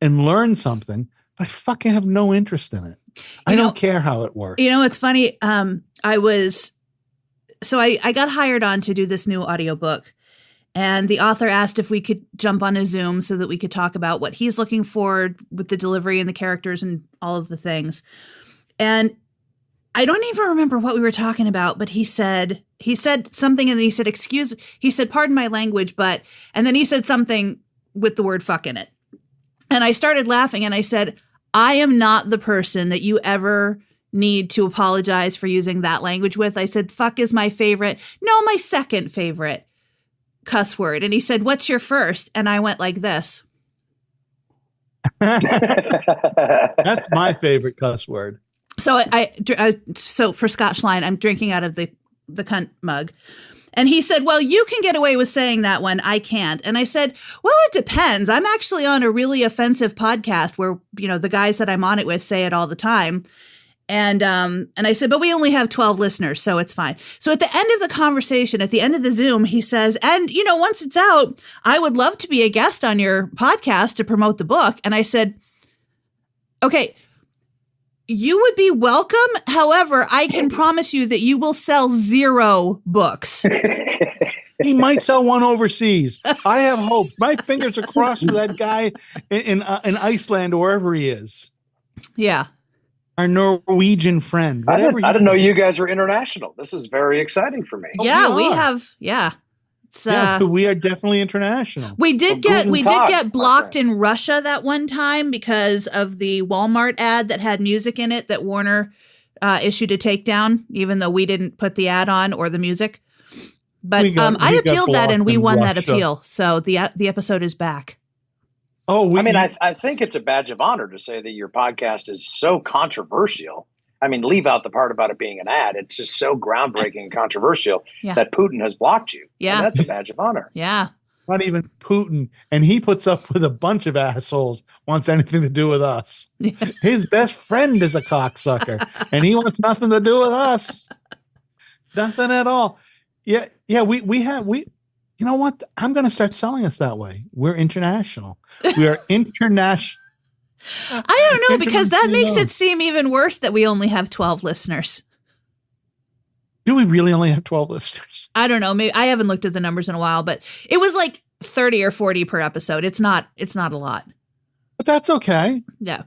and learn something, but I fucking have no interest in it. I don't care how it works. It's funny. I got hired on to do this new audiobook, and the author asked if we could jump on a Zoom so that we could talk about what he's looking for with the delivery and the characters and all of the things. And I don't even remember what we were talking about, but he said something, and then he said, he said, pardon my language, and then he said something with the word fuck in it. And I started laughing, and I said, I am not the person that you ever need to apologize for using that language with. I said, fuck is my favorite. No, my second favorite cuss word. And he said, what's your first? And I went like this. That's my favorite cuss word. So so for Scott Schlein, I'm drinking out of the cunt mug. And he said, well, you can get away with saying that one. I can't. And I said, well, it depends. I'm actually on a really offensive podcast where, the guys that I'm on it with say it all the time. And I said, but we only have 12 listeners, so it's fine. So at the end of the conversation, at the end of the Zoom, he says, and, once it's out, I would love to be a guest on your podcast to promote the book. And I said, okay, you would be welcome. However, I can promise you that you will sell 0 books. He might sell one overseas. I have hope. My fingers are crossed for that guy in Iceland or wherever he is. Yeah. Our Norwegian friend. I didn't know you guys were international. This is very exciting for me. Yeah, we have. Yeah. We are definitely international. We did get blocked in Russia that one time because of the Walmart ad that had music in it that Warner issued a takedown, even though we didn't put the ad on or the music. But I appealed that, and we won that appeal. So the episode is back. Oh, I think it's a badge of honor to say that your podcast is so controversial. I mean, leave out the part about it being an ad. It's just so groundbreaking and controversial that Putin has blocked you. Yeah. And that's a badge of honor. Yeah. Not even Putin. And he puts up with a bunch of assholes, wants anything to do with us. His best friend is a cocksucker, and he wants nothing to do with us. Nothing at all. Yeah. We you know what? I'm going to start selling us that way. We're international. We are international. I don't know, because that makes it seem even worse that we only have 12 listeners. Do we really only have 12 listeners? I don't know. Maybe I haven't looked at the numbers in a while, but it was like 30 or 40 per episode. It's not a lot. But that's okay. Yeah.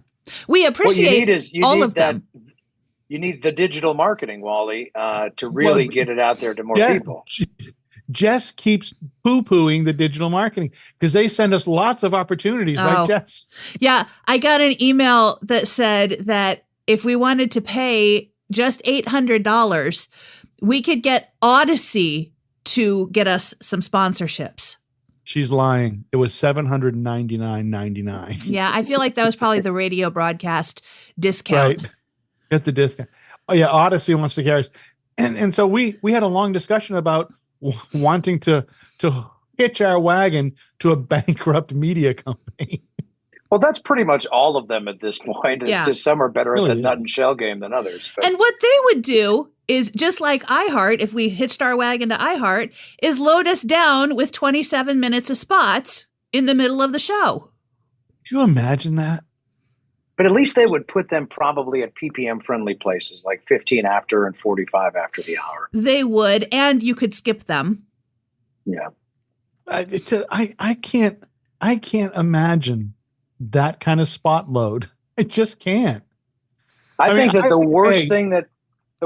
We appreciate all of them. You need the digital marketing, Wally, to really get it out there to more people. Jess keeps poo-pooing the digital marketing because they send us lots of opportunities, right, Jess? Yeah. I got an email that said that if we wanted to pay just $800, we could get Odyssey to get us some sponsorships. She's lying. It was $799.99. Yeah, I feel like that was probably the radio broadcast discount. Right. Get the discount. Oh yeah, Odyssey wants to carry us. And so we had a long discussion about wanting to hitch our wagon to a bankrupt media company. Well, that's pretty much all of them at this point. Yeah. It's just some are better at the nut and shell game than others. But. And what they would do is, just like iHeart, if we hitched our wagon to iHeart, is load us down with 27 minutes of spots in the middle of the show. Can you imagine that? But at least they would put them probably at PPM friendly places like 15 after and 45 after the hour. They would, and you could skip them. Yeah. I can't imagine that kind of spot load. I just can't. I think that the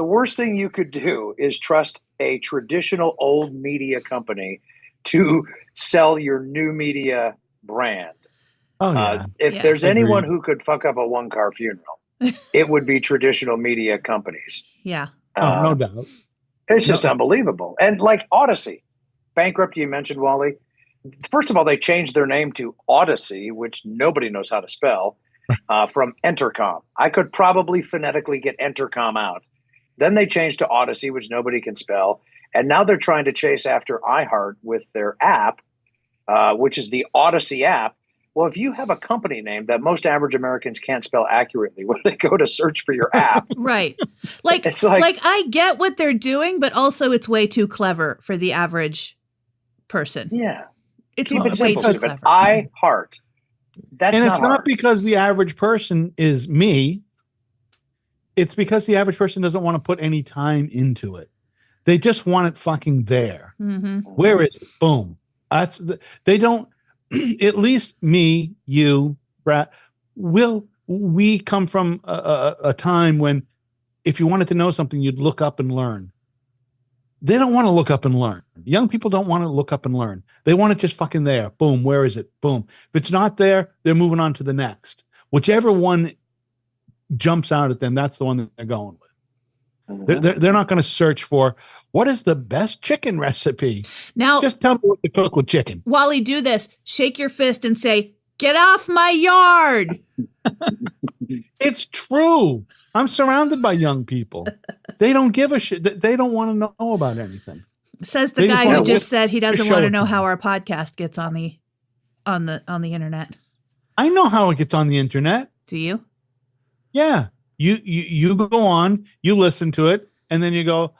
worst thing you could do is trust a traditional old media company to sell your new media brand. Oh, yeah. If there's anyone who could fuck up a 1-car funeral, it would be traditional media companies. Yeah. No doubt. It's just unbelievable. And like Odyssey, bankrupt, you mentioned, Wally. First of all, they changed their name to Odyssey, which nobody knows how to spell, from Entercom. I could probably phonetically get Entercom out. Then they changed to Odyssey, which nobody can spell. And now they're trying to chase after iHeart with their app, which is the Odyssey app, Well, if you have a company name that most average Americans can't spell accurately when they go to search for your app, right? Like, it's like I get what they're doing, but also it's way too clever for the average person. yeah, It's keep it way simple, too stupid. clever. I heart. That's and not it's not hard. because the average person is me. It's because the average person doesn't want to put any time into it. They just want it fucking there. Mm-hmm. Where is it? Boom. They don't. At least me, you, Brad, we come from a time when if you wanted to know something, you'd look up and learn. They don't want to look up and learn. Young people don't want to look up and learn. They want it just fucking there. Boom. Where is it? Boom. If it's not there, they're moving on to the next. Whichever one jumps out at them, that's the one that they're going with. They're not going to search for what is the best chicken recipe. Now, just tell me what to cook with chicken. Wally, do this. Shake your fist and say, "Get off my yard." It's true. I'm surrounded by young people. They don't give a shit. They don't want to know about anything. Says the guy who just said he doesn't want to know how our podcast gets on the internet. I know how it gets on the internet. Do you? Yeah. You go on, you listen to it, and then you go,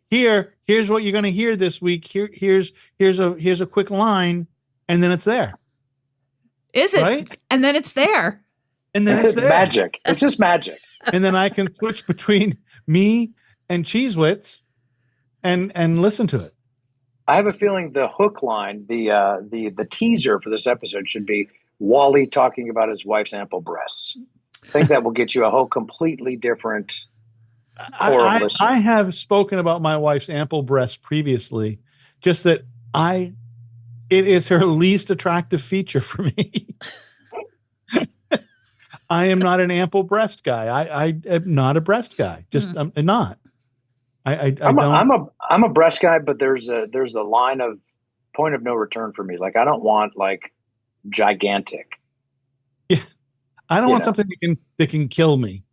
here's what you're going to hear this week. Here's a quick line, and then it's there. Is it? Right? And then it's there. And then it's there. Magic. It's just magic. And then I can switch between me and Cheesewits and listen to it. I have a feeling the hook line, the teaser for this episode should be Wally talking about his wife's ample breasts. I think that will get you a whole completely different core of listening. I have spoken about my wife's ample breasts previously, just that it is her least attractive feature for me. I am not an ample breast guy. I am not a breast guy. Just I'm not. I'm a breast guy, but there's a line of point of no return for me. Like I don't want like gigantic. Yeah, I don't want something that can kill me.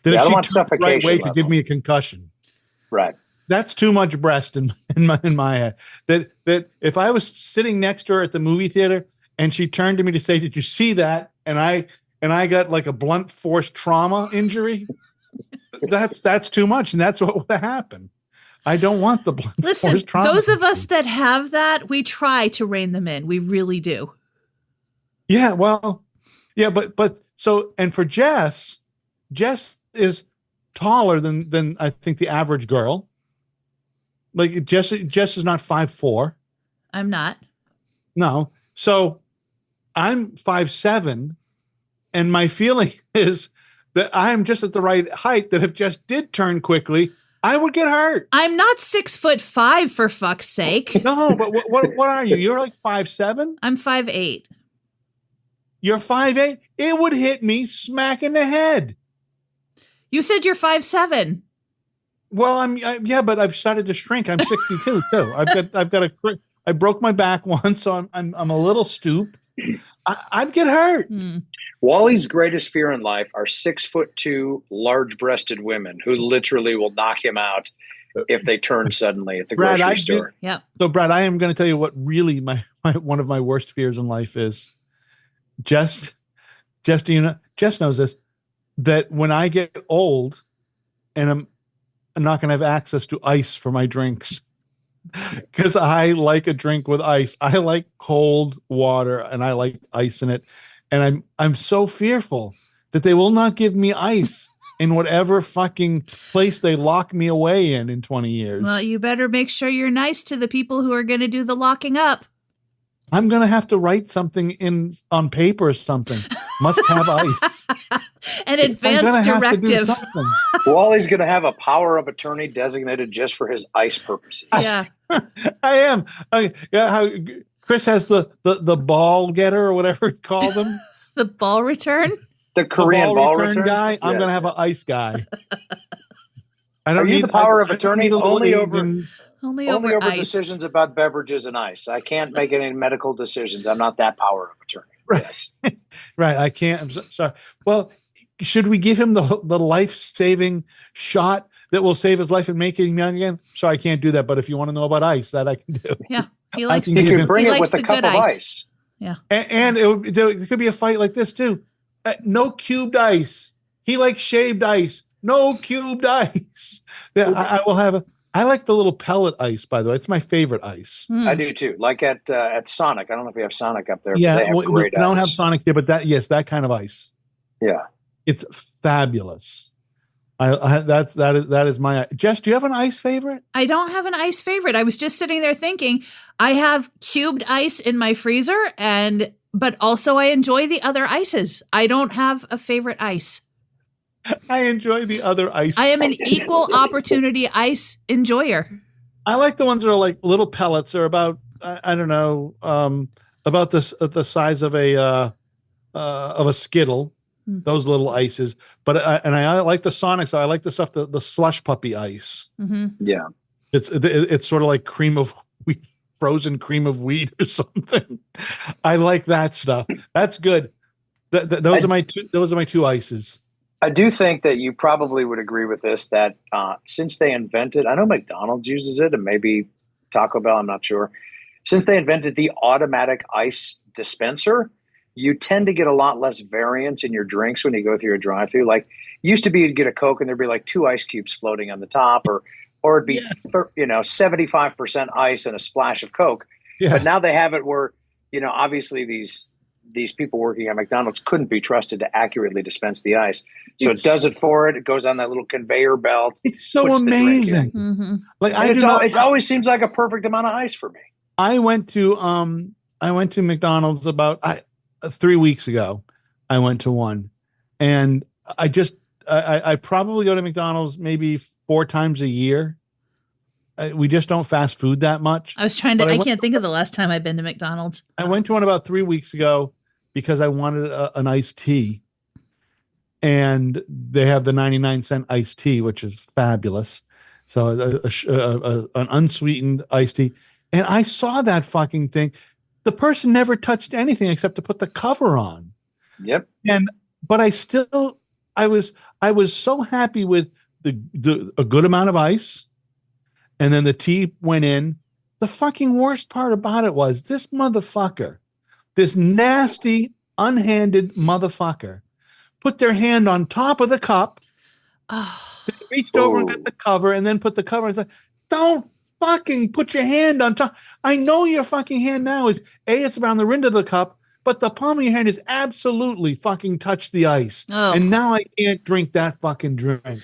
That I if don't she want took the right suffocation way level. could give me a concussion. Right. That's too much breast in my head. That if I was sitting next to her at the movie theater and she turned to me to say, "Did you see that?" and I got like a blunt force trauma injury, that's too much, and that's what would happen. I don't want the blunt force trauma. Those of us that have that, we try to rein them in. We really do. Yeah, well, yeah, but so, and for Jess is taller than I think the average girl. Like Jess is not 5'4". I'm not. No. So I'm 5'7", and my feeling is that I'm just at the right height, that if Jess did turn quickly, I would get hurt. I'm not 6'5" for fuck's sake. No, but what are you? You're like 5'7"? I'm 5'8". You're 5'8"? It would hit me smack in the head. You said you're 5'7". Well, yeah, but I've started to shrink. I'm 62 too. I broke my back once, so I'm a little stooped. I'd get hurt. Wally's greatest fear in life are 6'2" large-breasted women who literally will knock him out if they turn suddenly at the grocery store. Yeah. So, Brad, I am going to tell you what really my one of my worst fears in life is. Jess, do you know? Jess knows this. That when I get old, and I'm not going to have access to ice for my drinks, because I like a drink with ice. I like cold water, and I like ice in it. And I'm so fearful that they will not give me ice in whatever fucking place they lock me away in 20 years. Well, you better make sure you're nice to the people who are going to do the locking up. I'm going to have to write something on paper or something. Must have ice. An advance directive. Wally's going to have a power of attorney designated just for his ice purposes. Yeah. I am. How Chris has the ball getter or whatever he called him. The ball return? The Korean ball return guy. Yes. I'm going to have an ice guy. I don't need the power of attorney only over ice. decisions about beverages and ice. I can't make any medical decisions. I'm not that power of attorney. Right. Yes. Right. I can't. I'm sorry. Well, should we give him the life-saving shot that will save his life and make him young again? So I can't do that. But if you want to know about ice, that I can do. Yeah. He likes you can bring it with a cup of ice. Yeah. And there could be a fight like this too. No cubed ice. He likes shaved ice. No cubed ice. Yeah, I will have I like the little pellet ice, by the way. It's my favorite ice. I do too. Like at Sonic. I don't know if we have Sonic up there. Yeah, but they have great we don't ice. have Sonic here, but that kind of ice. Yeah, it's fabulous. That is my Jess. Do you have an ice favorite? I don't have an ice favorite. I was just sitting there thinking I have cubed ice in my freezer, but also I enjoy the other ices. I don't have a favorite ice. I enjoy the other ice. I am an equal opportunity ice enjoyer. I like the ones that are like little pellets, or about I don't know, about the size of a Skittle. Those little ices, but I like the Sonic. So I like the stuff, the slush puppy ice. Mm-hmm. Yeah, it's sort of like cream of wheat, frozen cream of wheat or something. I like that stuff. That's good. Those are my two ices. I do think that you probably would agree with this, that since they invented, I know McDonald's uses it and maybe Taco Bell, I'm not sure. Since they invented the automatic ice dispenser, you tend to get a lot less variance in your drinks when you go through a drive-thru. Like, used to be you'd get a Coke and there'd be like 2 ice cubes floating on the top, or it'd be 75% ice and a splash of Coke. Yeah. But now they have it where, obviously these people working at McDonald's couldn't be trusted to accurately dispense the ice. So it does it for it. It goes on that little conveyor belt. It's so amazing. Mm-hmm. Like it always seems like a perfect amount of ice for me. I went to McDonald's about 3 weeks ago. I went to one, and I probably go to McDonald's maybe 4 times a year. We just don't fast food that much. I can't think of the last time I've been to McDonald's. I went to one about 3 weeks ago because I wanted an iced tea, and they have the 99-cent iced tea, which is fabulous. So an unsweetened iced tea, and I saw that fucking thing. The person never touched anything except to put the cover on. Yep. But I was so happy with a good amount of ice, and then the tea went in. The fucking worst part about it was this motherfucker, this nasty, unhanded motherfucker, put their hand on top of the cup. They reached over and got the cover, and then put the cover. It's like, don't fucking put your hand on top. I know your fucking hand now is it's around the rim of the cup, but the palm of your hand is absolutely fucking touched the ice. Oh. And now I can't drink that fucking drink.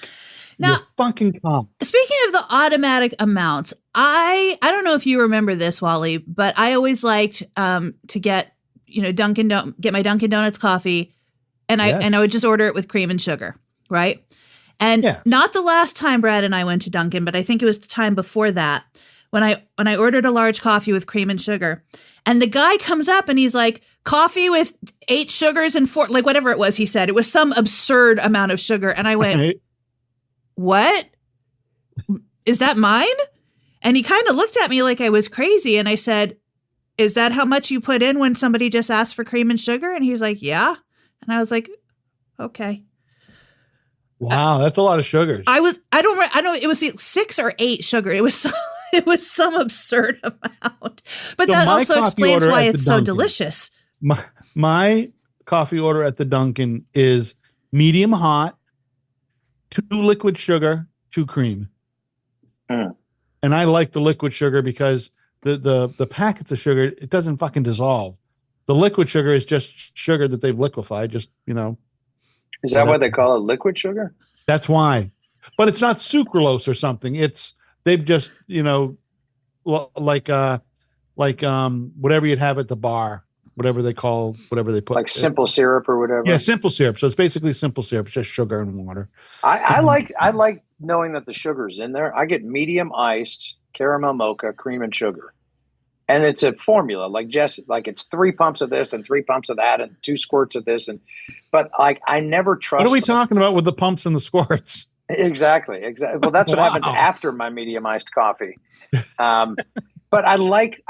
Now, you're fucking calm. Speaking of the automatic amounts, I don't know if you remember this, Wally, but I always liked to get get my Dunkin' Donuts coffee, and I would just order it with cream and sugar, right? And not the last time Brad and I went to Dunkin', but I think it was the time before that when I ordered a large coffee with cream and sugar. And the guy comes up and he's like, coffee with 8 sugars and 4, like whatever it was he said. It was some absurd amount of sugar. And I went, what? Is that mine? And he kind of looked at me like I was crazy. And I said, is that how much you put in when somebody just asked for cream and sugar? And he's like, yeah. And I was like, okay. Wow, that's a lot of sugars. I know it was 6 or 8 sugar. It was some absurd amount. But that also explains why it's so delicious. My coffee order at the Dunkin' is medium hot, 2 liquid sugar, 2 cream. And I like the liquid sugar because the packets of sugar, it doesn't fucking dissolve. The liquid sugar is just sugar that they've liquefied, just, Is that why they call it liquid sugar? That's why. But it's not sucralose or something. They've just, like whatever you'd have at the bar, whatever they put. Like simple syrup or whatever. Yeah, simple syrup. So it's basically simple syrup. It's just sugar and water. I like knowing that the sugar's in there. I get medium iced, caramel mocha, cream and sugar. And it's a formula, like Jess, like it's 3 pumps of this and 3 pumps of that and 2 squirts of this. But like, I never trust. What are we talking about with the pumps and the squirts? Exactly. Well, that's what happens after my medium iced coffee. But I like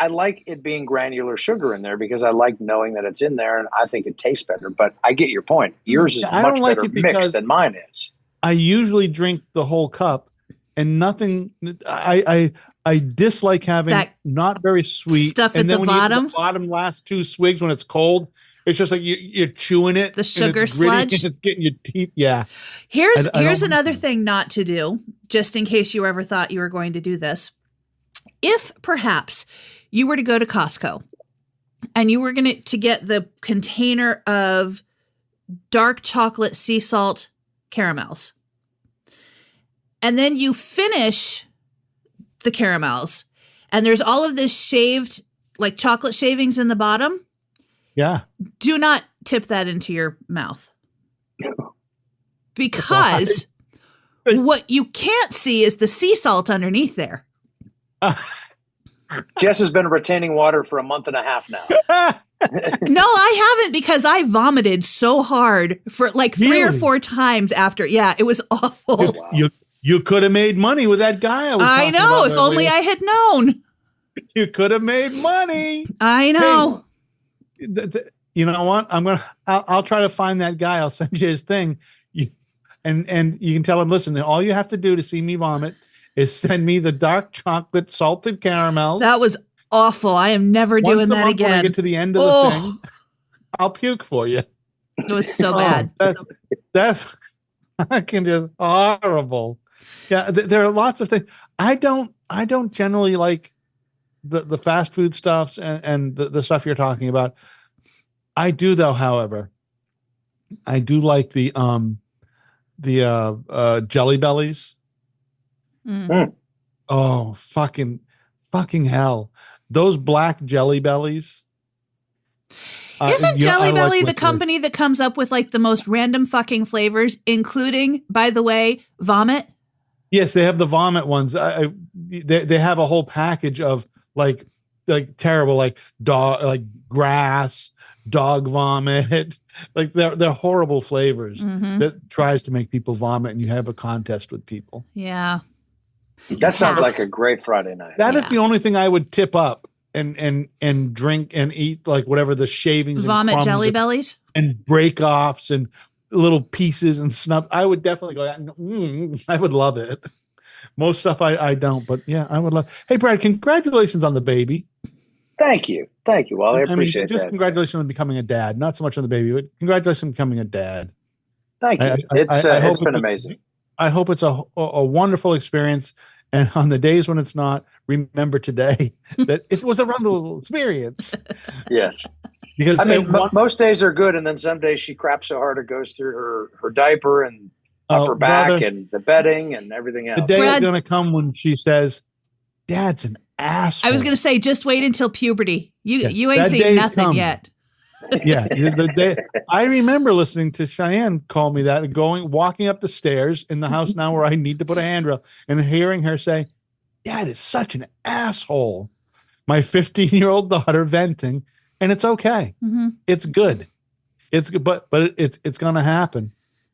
it being granular sugar in there because I like knowing that it's in there and I think it tastes better. But I get your point. Yours is much better mixed than mine is. I usually drink the whole cup, and nothing. I dislike having That not very sweet stuff and at then the when you bottom? eat the bottom last 2 swigs when it's cold, it's just like you're chewing it. The and sugar it's gritty, sludge? and it's getting your teeth. Yeah. Here's I don't like another that. thing not to do, just in case you ever thought you were going to do this. If perhaps you were to go to Costco and you were going to get the container of dark chocolate sea salt caramels, and then you finish the caramels, and there's all of this shaved, like chocolate shavings in the bottom, Yeah. do not tip that into your mouth. Because what you can't see is the sea salt underneath there. Jess has been retaining water for a month and a half now. No, I haven't, because I vomited so hard for like 3 or Really? 4 times after. Yeah, it was awful. Wow. You could have made money with that guy. I know. If only I had known. You could have made money. I know. You know what? I'll try to find that guy. I'll send you his thing. And you can tell him, listen, all you have to do to see me vomit is send me the dark chocolate salted caramels. That was awful. I am never doing Once a that month when I again. get to the end of the thing, I'll puke for you. It was so bad. That's fucking just horrible. Yeah, there are lots of things. I don't generally like the fast food stuffs and the stuff you're talking about. I do though, however. I do like the Jelly Bellies. Mm. Oh, fucking hell. Those black Jelly Bellies. Isn't you know, Jelly I like Belly the liquid. company that comes up with like the most random fucking flavors, including, by the way, vomit? Yes, they have the vomit ones. They have a whole package of like terrible, like dog, like grass, dog vomit. Like they're horrible flavors that tries to make people vomit, and you have a contest with people. Yeah. That sounds like a great Friday night. That is the only thing I would tip up and drink and eat, like whatever the shavings, Vomit and Jelly crumbs Bellies? and break offs and little pieces and snub. I would definitely go. I would love it. Most stuff I don't, but yeah, I would love. Hey, Brad, congratulations on the baby. Thank you. Well, I appreciate just that. congratulations on becoming a dad. Not so much on the baby, but congratulations on becoming a dad. Thank you. It's been amazing. I hope it's a wonderful experience. And on the days when it's not, remember today that it was a wonderful experience. Yes. Because I mean, most days are good, and then some days she craps so hard it goes through her diaper and upper back and the bedding and everything else. The day is going to come when she says, "Dad's an asshole." I was going to say, just wait until puberty. You ain't that seen day's nothing coming. yet. Yeah, the day I remember listening to Cheyenne call me that and walking up the stairs in the house now where I need to put a handrail and hearing her say, "Dad is such an asshole." My 15-year-old daughter venting, and it's okay. Mm-hmm. It's good. It's good, but it's going to happen.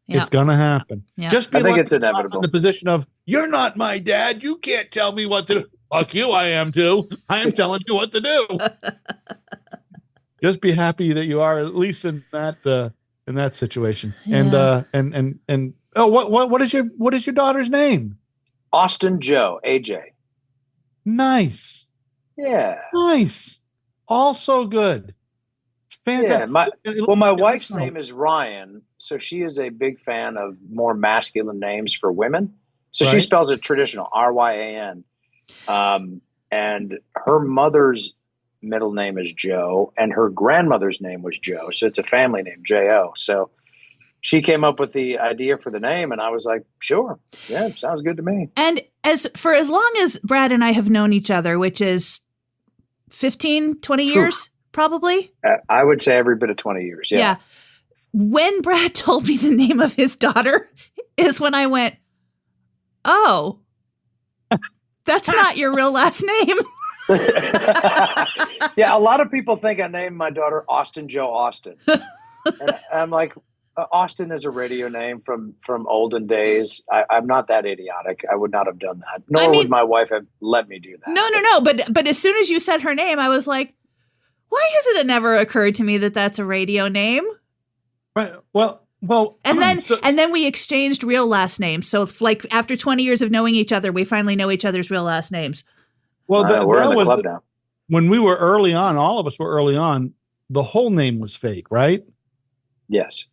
Yeah. It's going to happen. Yeah. Just be I think like it's inevitable. in the position of, "You're not my dad. You can't tell me what to do." Fuck you, I am too. I am telling you what to do. Just be happy that you are at least in that situation. Yeah. And what is your daughter's name? Austin Joe, AJ. Nice. Yeah. Nice. Also good. Fantastic. Yeah, my wife's name is Ryan, so she is a big fan of more masculine names for women. So she spells it traditional, Ryan. And her mother's middle name is Joe, and her grandmother's name was Joe. So it's a family name, J-O. So she came up with the idea for the name, and I was like, sure. Yeah, sounds good to me. And as long as Brad and I have known each other, which is 15, 20 years, probably. I would say every bit of 20 years. Yeah. When Brad told me the name of his daughter is when I went, oh, that's not your real last name. Yeah, a lot of people think I named my daughter Austin Joe Austin. And I'm like, Austin is a radio name from olden days. I'm not that idiotic. I would not have done that. Nor would my wife have let me do that. No. But as soon as you said her name, I was like, why hasn't it never occurred to me that that's a radio name? Right. Well, Well, and then we exchanged real last names. So like after 20 years of knowing each other, we finally know each other's real last names. Well, we're in the club now. When we were early on, all of us were early on, the whole name was fake, right? Yes.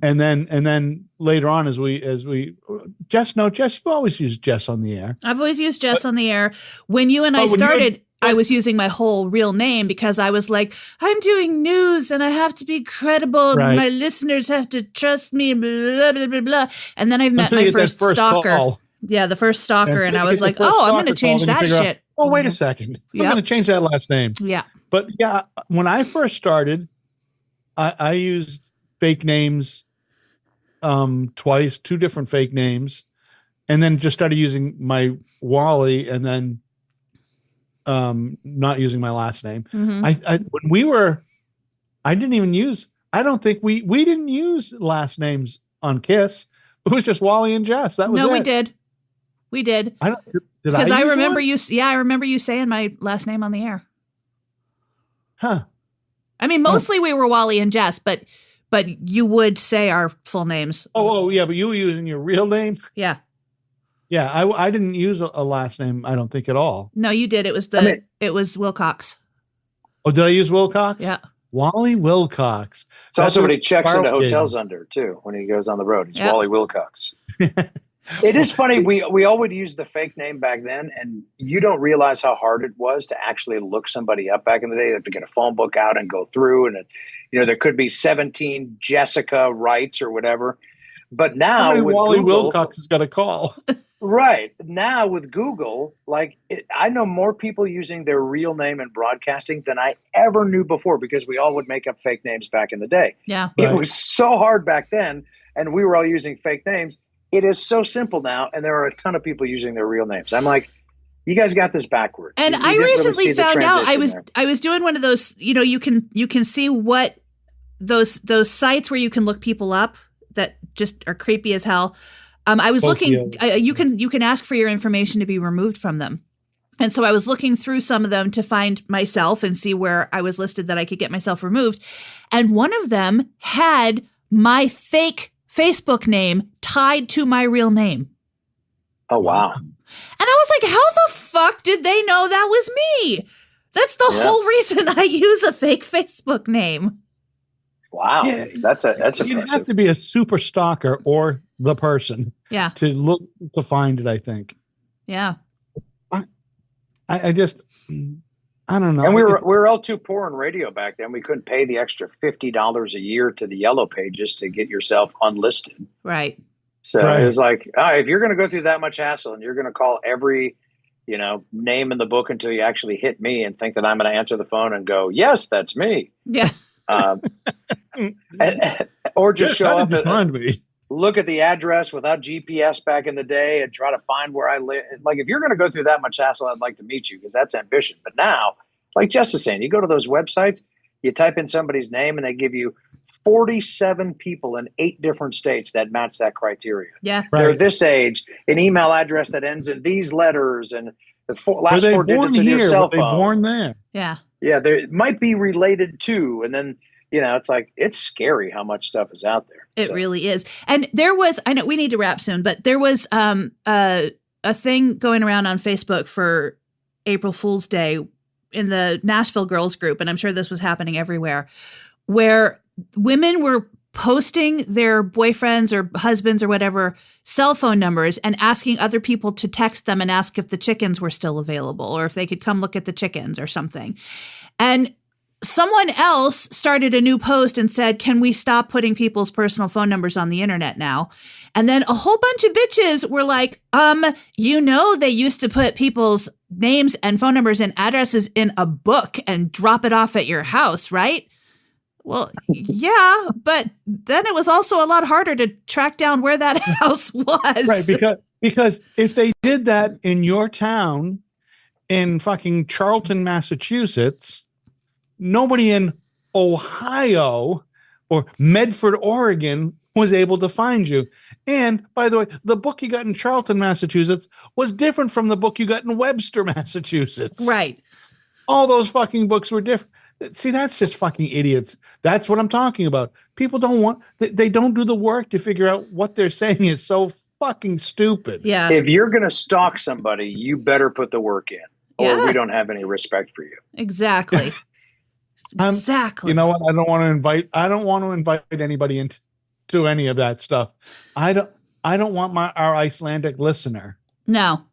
And then later on, as we Jess, you always use Jess on the air. I've always used Jess on the air. When you and I started, I was using my whole real name because I was like, I'm doing news and I have to be credible. Right. My listeners have to trust me, blah, blah, blah, blah. And then I met my first stalker. Call. Yeah, the first stalker. And I was like, I'm going to change that shit. Oh, wait a second. I'm going to change that last name. Yeah. But yeah, when I first started, I used fake names twice, 2 different fake names, and then just started using my Wally and then not using my last name. Mm-hmm. I don't think we didn't use last names on Kiss. It was just Wally and Jess. That was it. No, we did. We did. Because I remember you. Yeah, I remember you saying my last name on the air. Huh. I mean, mostly we were Wally and Jess, but you would say our full names. Oh yeah, but you were using your real name. Yeah. Yeah, I didn't use a last name. I don't think at all. No, you did. It was it was Wilcox. Oh, did I use Wilcox? Yeah. Wally Wilcox. So that's what he checks into hotels under too when he goes on the road. He's Wally Wilcox. It is funny. We all would use the fake name back then, and you don't realize how hard it was to actually look somebody up back in the day. You have to get a phone book out and go through, and there could be 17 Jessica Wrights or whatever. But now with Wally Google, Wilcox has got a call. Right now with Google, I know more people using their real name in broadcasting than I ever knew before, because we all would make up fake names back in the day. Yeah, it was so hard back then, and we were all using fake names. It is so simple now, and there are a ton of people using their real names. I'm like, you guys got this backwards. And I recently found out I was doing one of those. You can see what those sites where you can look people up that just are creepy as hell. I was looking. You can ask for your information to be removed from them, and so I was looking through some of them to find myself and see where I was listed that I could get myself removed. And one of them had my fake Facebook name tied to my real name. Oh, wow. And I was like, how the fuck did they know that was me? That's the whole reason I use a fake Facebook name. Wow. Yeah, that's you have to be a super stalker or the person to find it, I think. Yeah. I don't know. And we were all too poor in radio back then. We couldn't pay the extra $50 a year to the Yellow Pages to get yourself unlisted. Right. So it was like, if you're going to go through that much hassle and you're going to call every, name in the book until you actually hit me and think that I'm going to answer the phone and go, yes, that's me. Yeah. Or just show up and look at the address without GPS back in the day and try to find where I live. Like, if you're going to go through that much hassle, I'd like to meet you, because that's ambition. But now, like Jess is saying, you go to those websites, you type in somebody's name, and they give you 47 people in 8 different states that match that criteria. Yeah. They're this age, an email address that ends in these letters, and the last 4 digits of your cell phone. Were they born there? Yeah. Yeah, they might be related to, and then it's like, it's scary how much stuff is out there. It really is. And there was, I know we need to wrap soon, but there was a thing going around on Facebook for April Fool's Day in the Nashville girls group, and I'm sure this was happening everywhere, where women were posting their boyfriends or husbands or whatever cell phone numbers and asking other people to text them and ask if the chickens were still available or if they could come look at the chickens or something. And someone else started a new post and said, can we stop putting people's personal phone numbers on the internet now? And then a whole bunch of bitches were like, they used to put people's names and phone numbers and addresses in a book and drop it off at your house, right? Well, yeah, but then it was also a lot harder to track down where that house was. Right, because if they did that in your town in fucking Charlton, Massachusetts, nobody in Ohio or Medford, Oregon was able to find you. And by the way, the book you got in Charlton, Massachusetts was different from the book you got in Webster, Massachusetts. Right. All those fucking books were different. See, that's just fucking idiots. That's what I'm talking about. People they don't do the work to figure out what they're saying is so fucking stupid. Yeah. If you're going to stalk somebody, you better put the work in, or we don't have any respect for you. Exactly. Exactly. You know what? I don't want to invite anybody into any of that stuff. I don't want our Icelandic listener. No.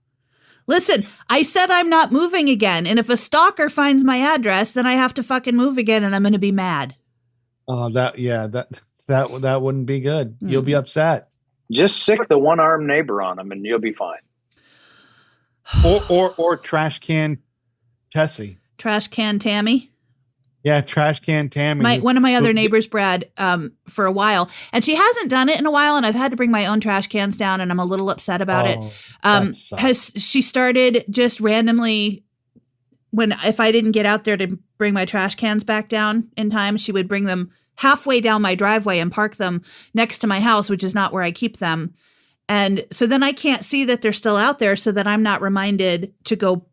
Listen, I said I'm not moving again. And if a stalker finds my address, then I have to fucking move again and I'm going to be mad. Oh, that wouldn't be good. You'll be upset. Just sick the one-armed neighbor on them and you'll be fine. Or trash can Tessie. Trash can Tammy. Yeah, trash can Tammy. One of my other neighbors, Brad, for a while, and she hasn't done it in a while, and I've had to bring my own trash cans down, and I'm a little upset about it. She started just randomly if I didn't get out there to bring my trash cans back down in time, she would bring them halfway down my driveway and park them next to my house, which is not where I keep them. And so then I can't see that they're still out there, so that I'm not reminded to go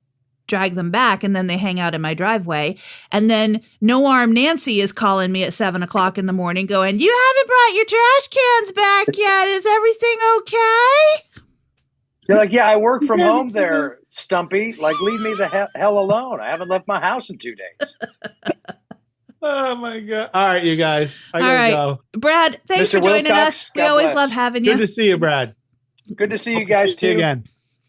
drag them back, and then they hang out in my driveway. And then No Arm Nancy is calling me at 7:00 in the morning going, "You haven't brought your trash cans back yet. Is everything okay?" You're like, "Yeah, I work from home there, Stumpy. Like, leave me the hell alone. I haven't left my house in 2 days." Oh my God. All right, you guys. I gotta go. Brad, thanks Mr. for joining Wilcox, us. We God always bless. love having you. Good to see you, Brad. Good to see you guys See you too. again.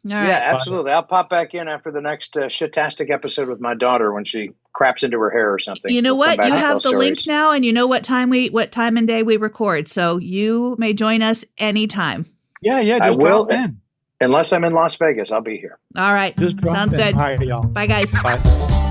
All right. Yeah, absolutely. I'll pop back in after the next shitastic episode with my daughter when she craps into her hair or something. You know We'll come what? You back and have the tell link stories. now, and you know what time and day we record. So you may join us anytime. Yeah, I just will. drop in. Unless I'm in Las Vegas, I'll be here. All right. Just drop Sounds in. good. All right, y'all. Bye, guys. Bye.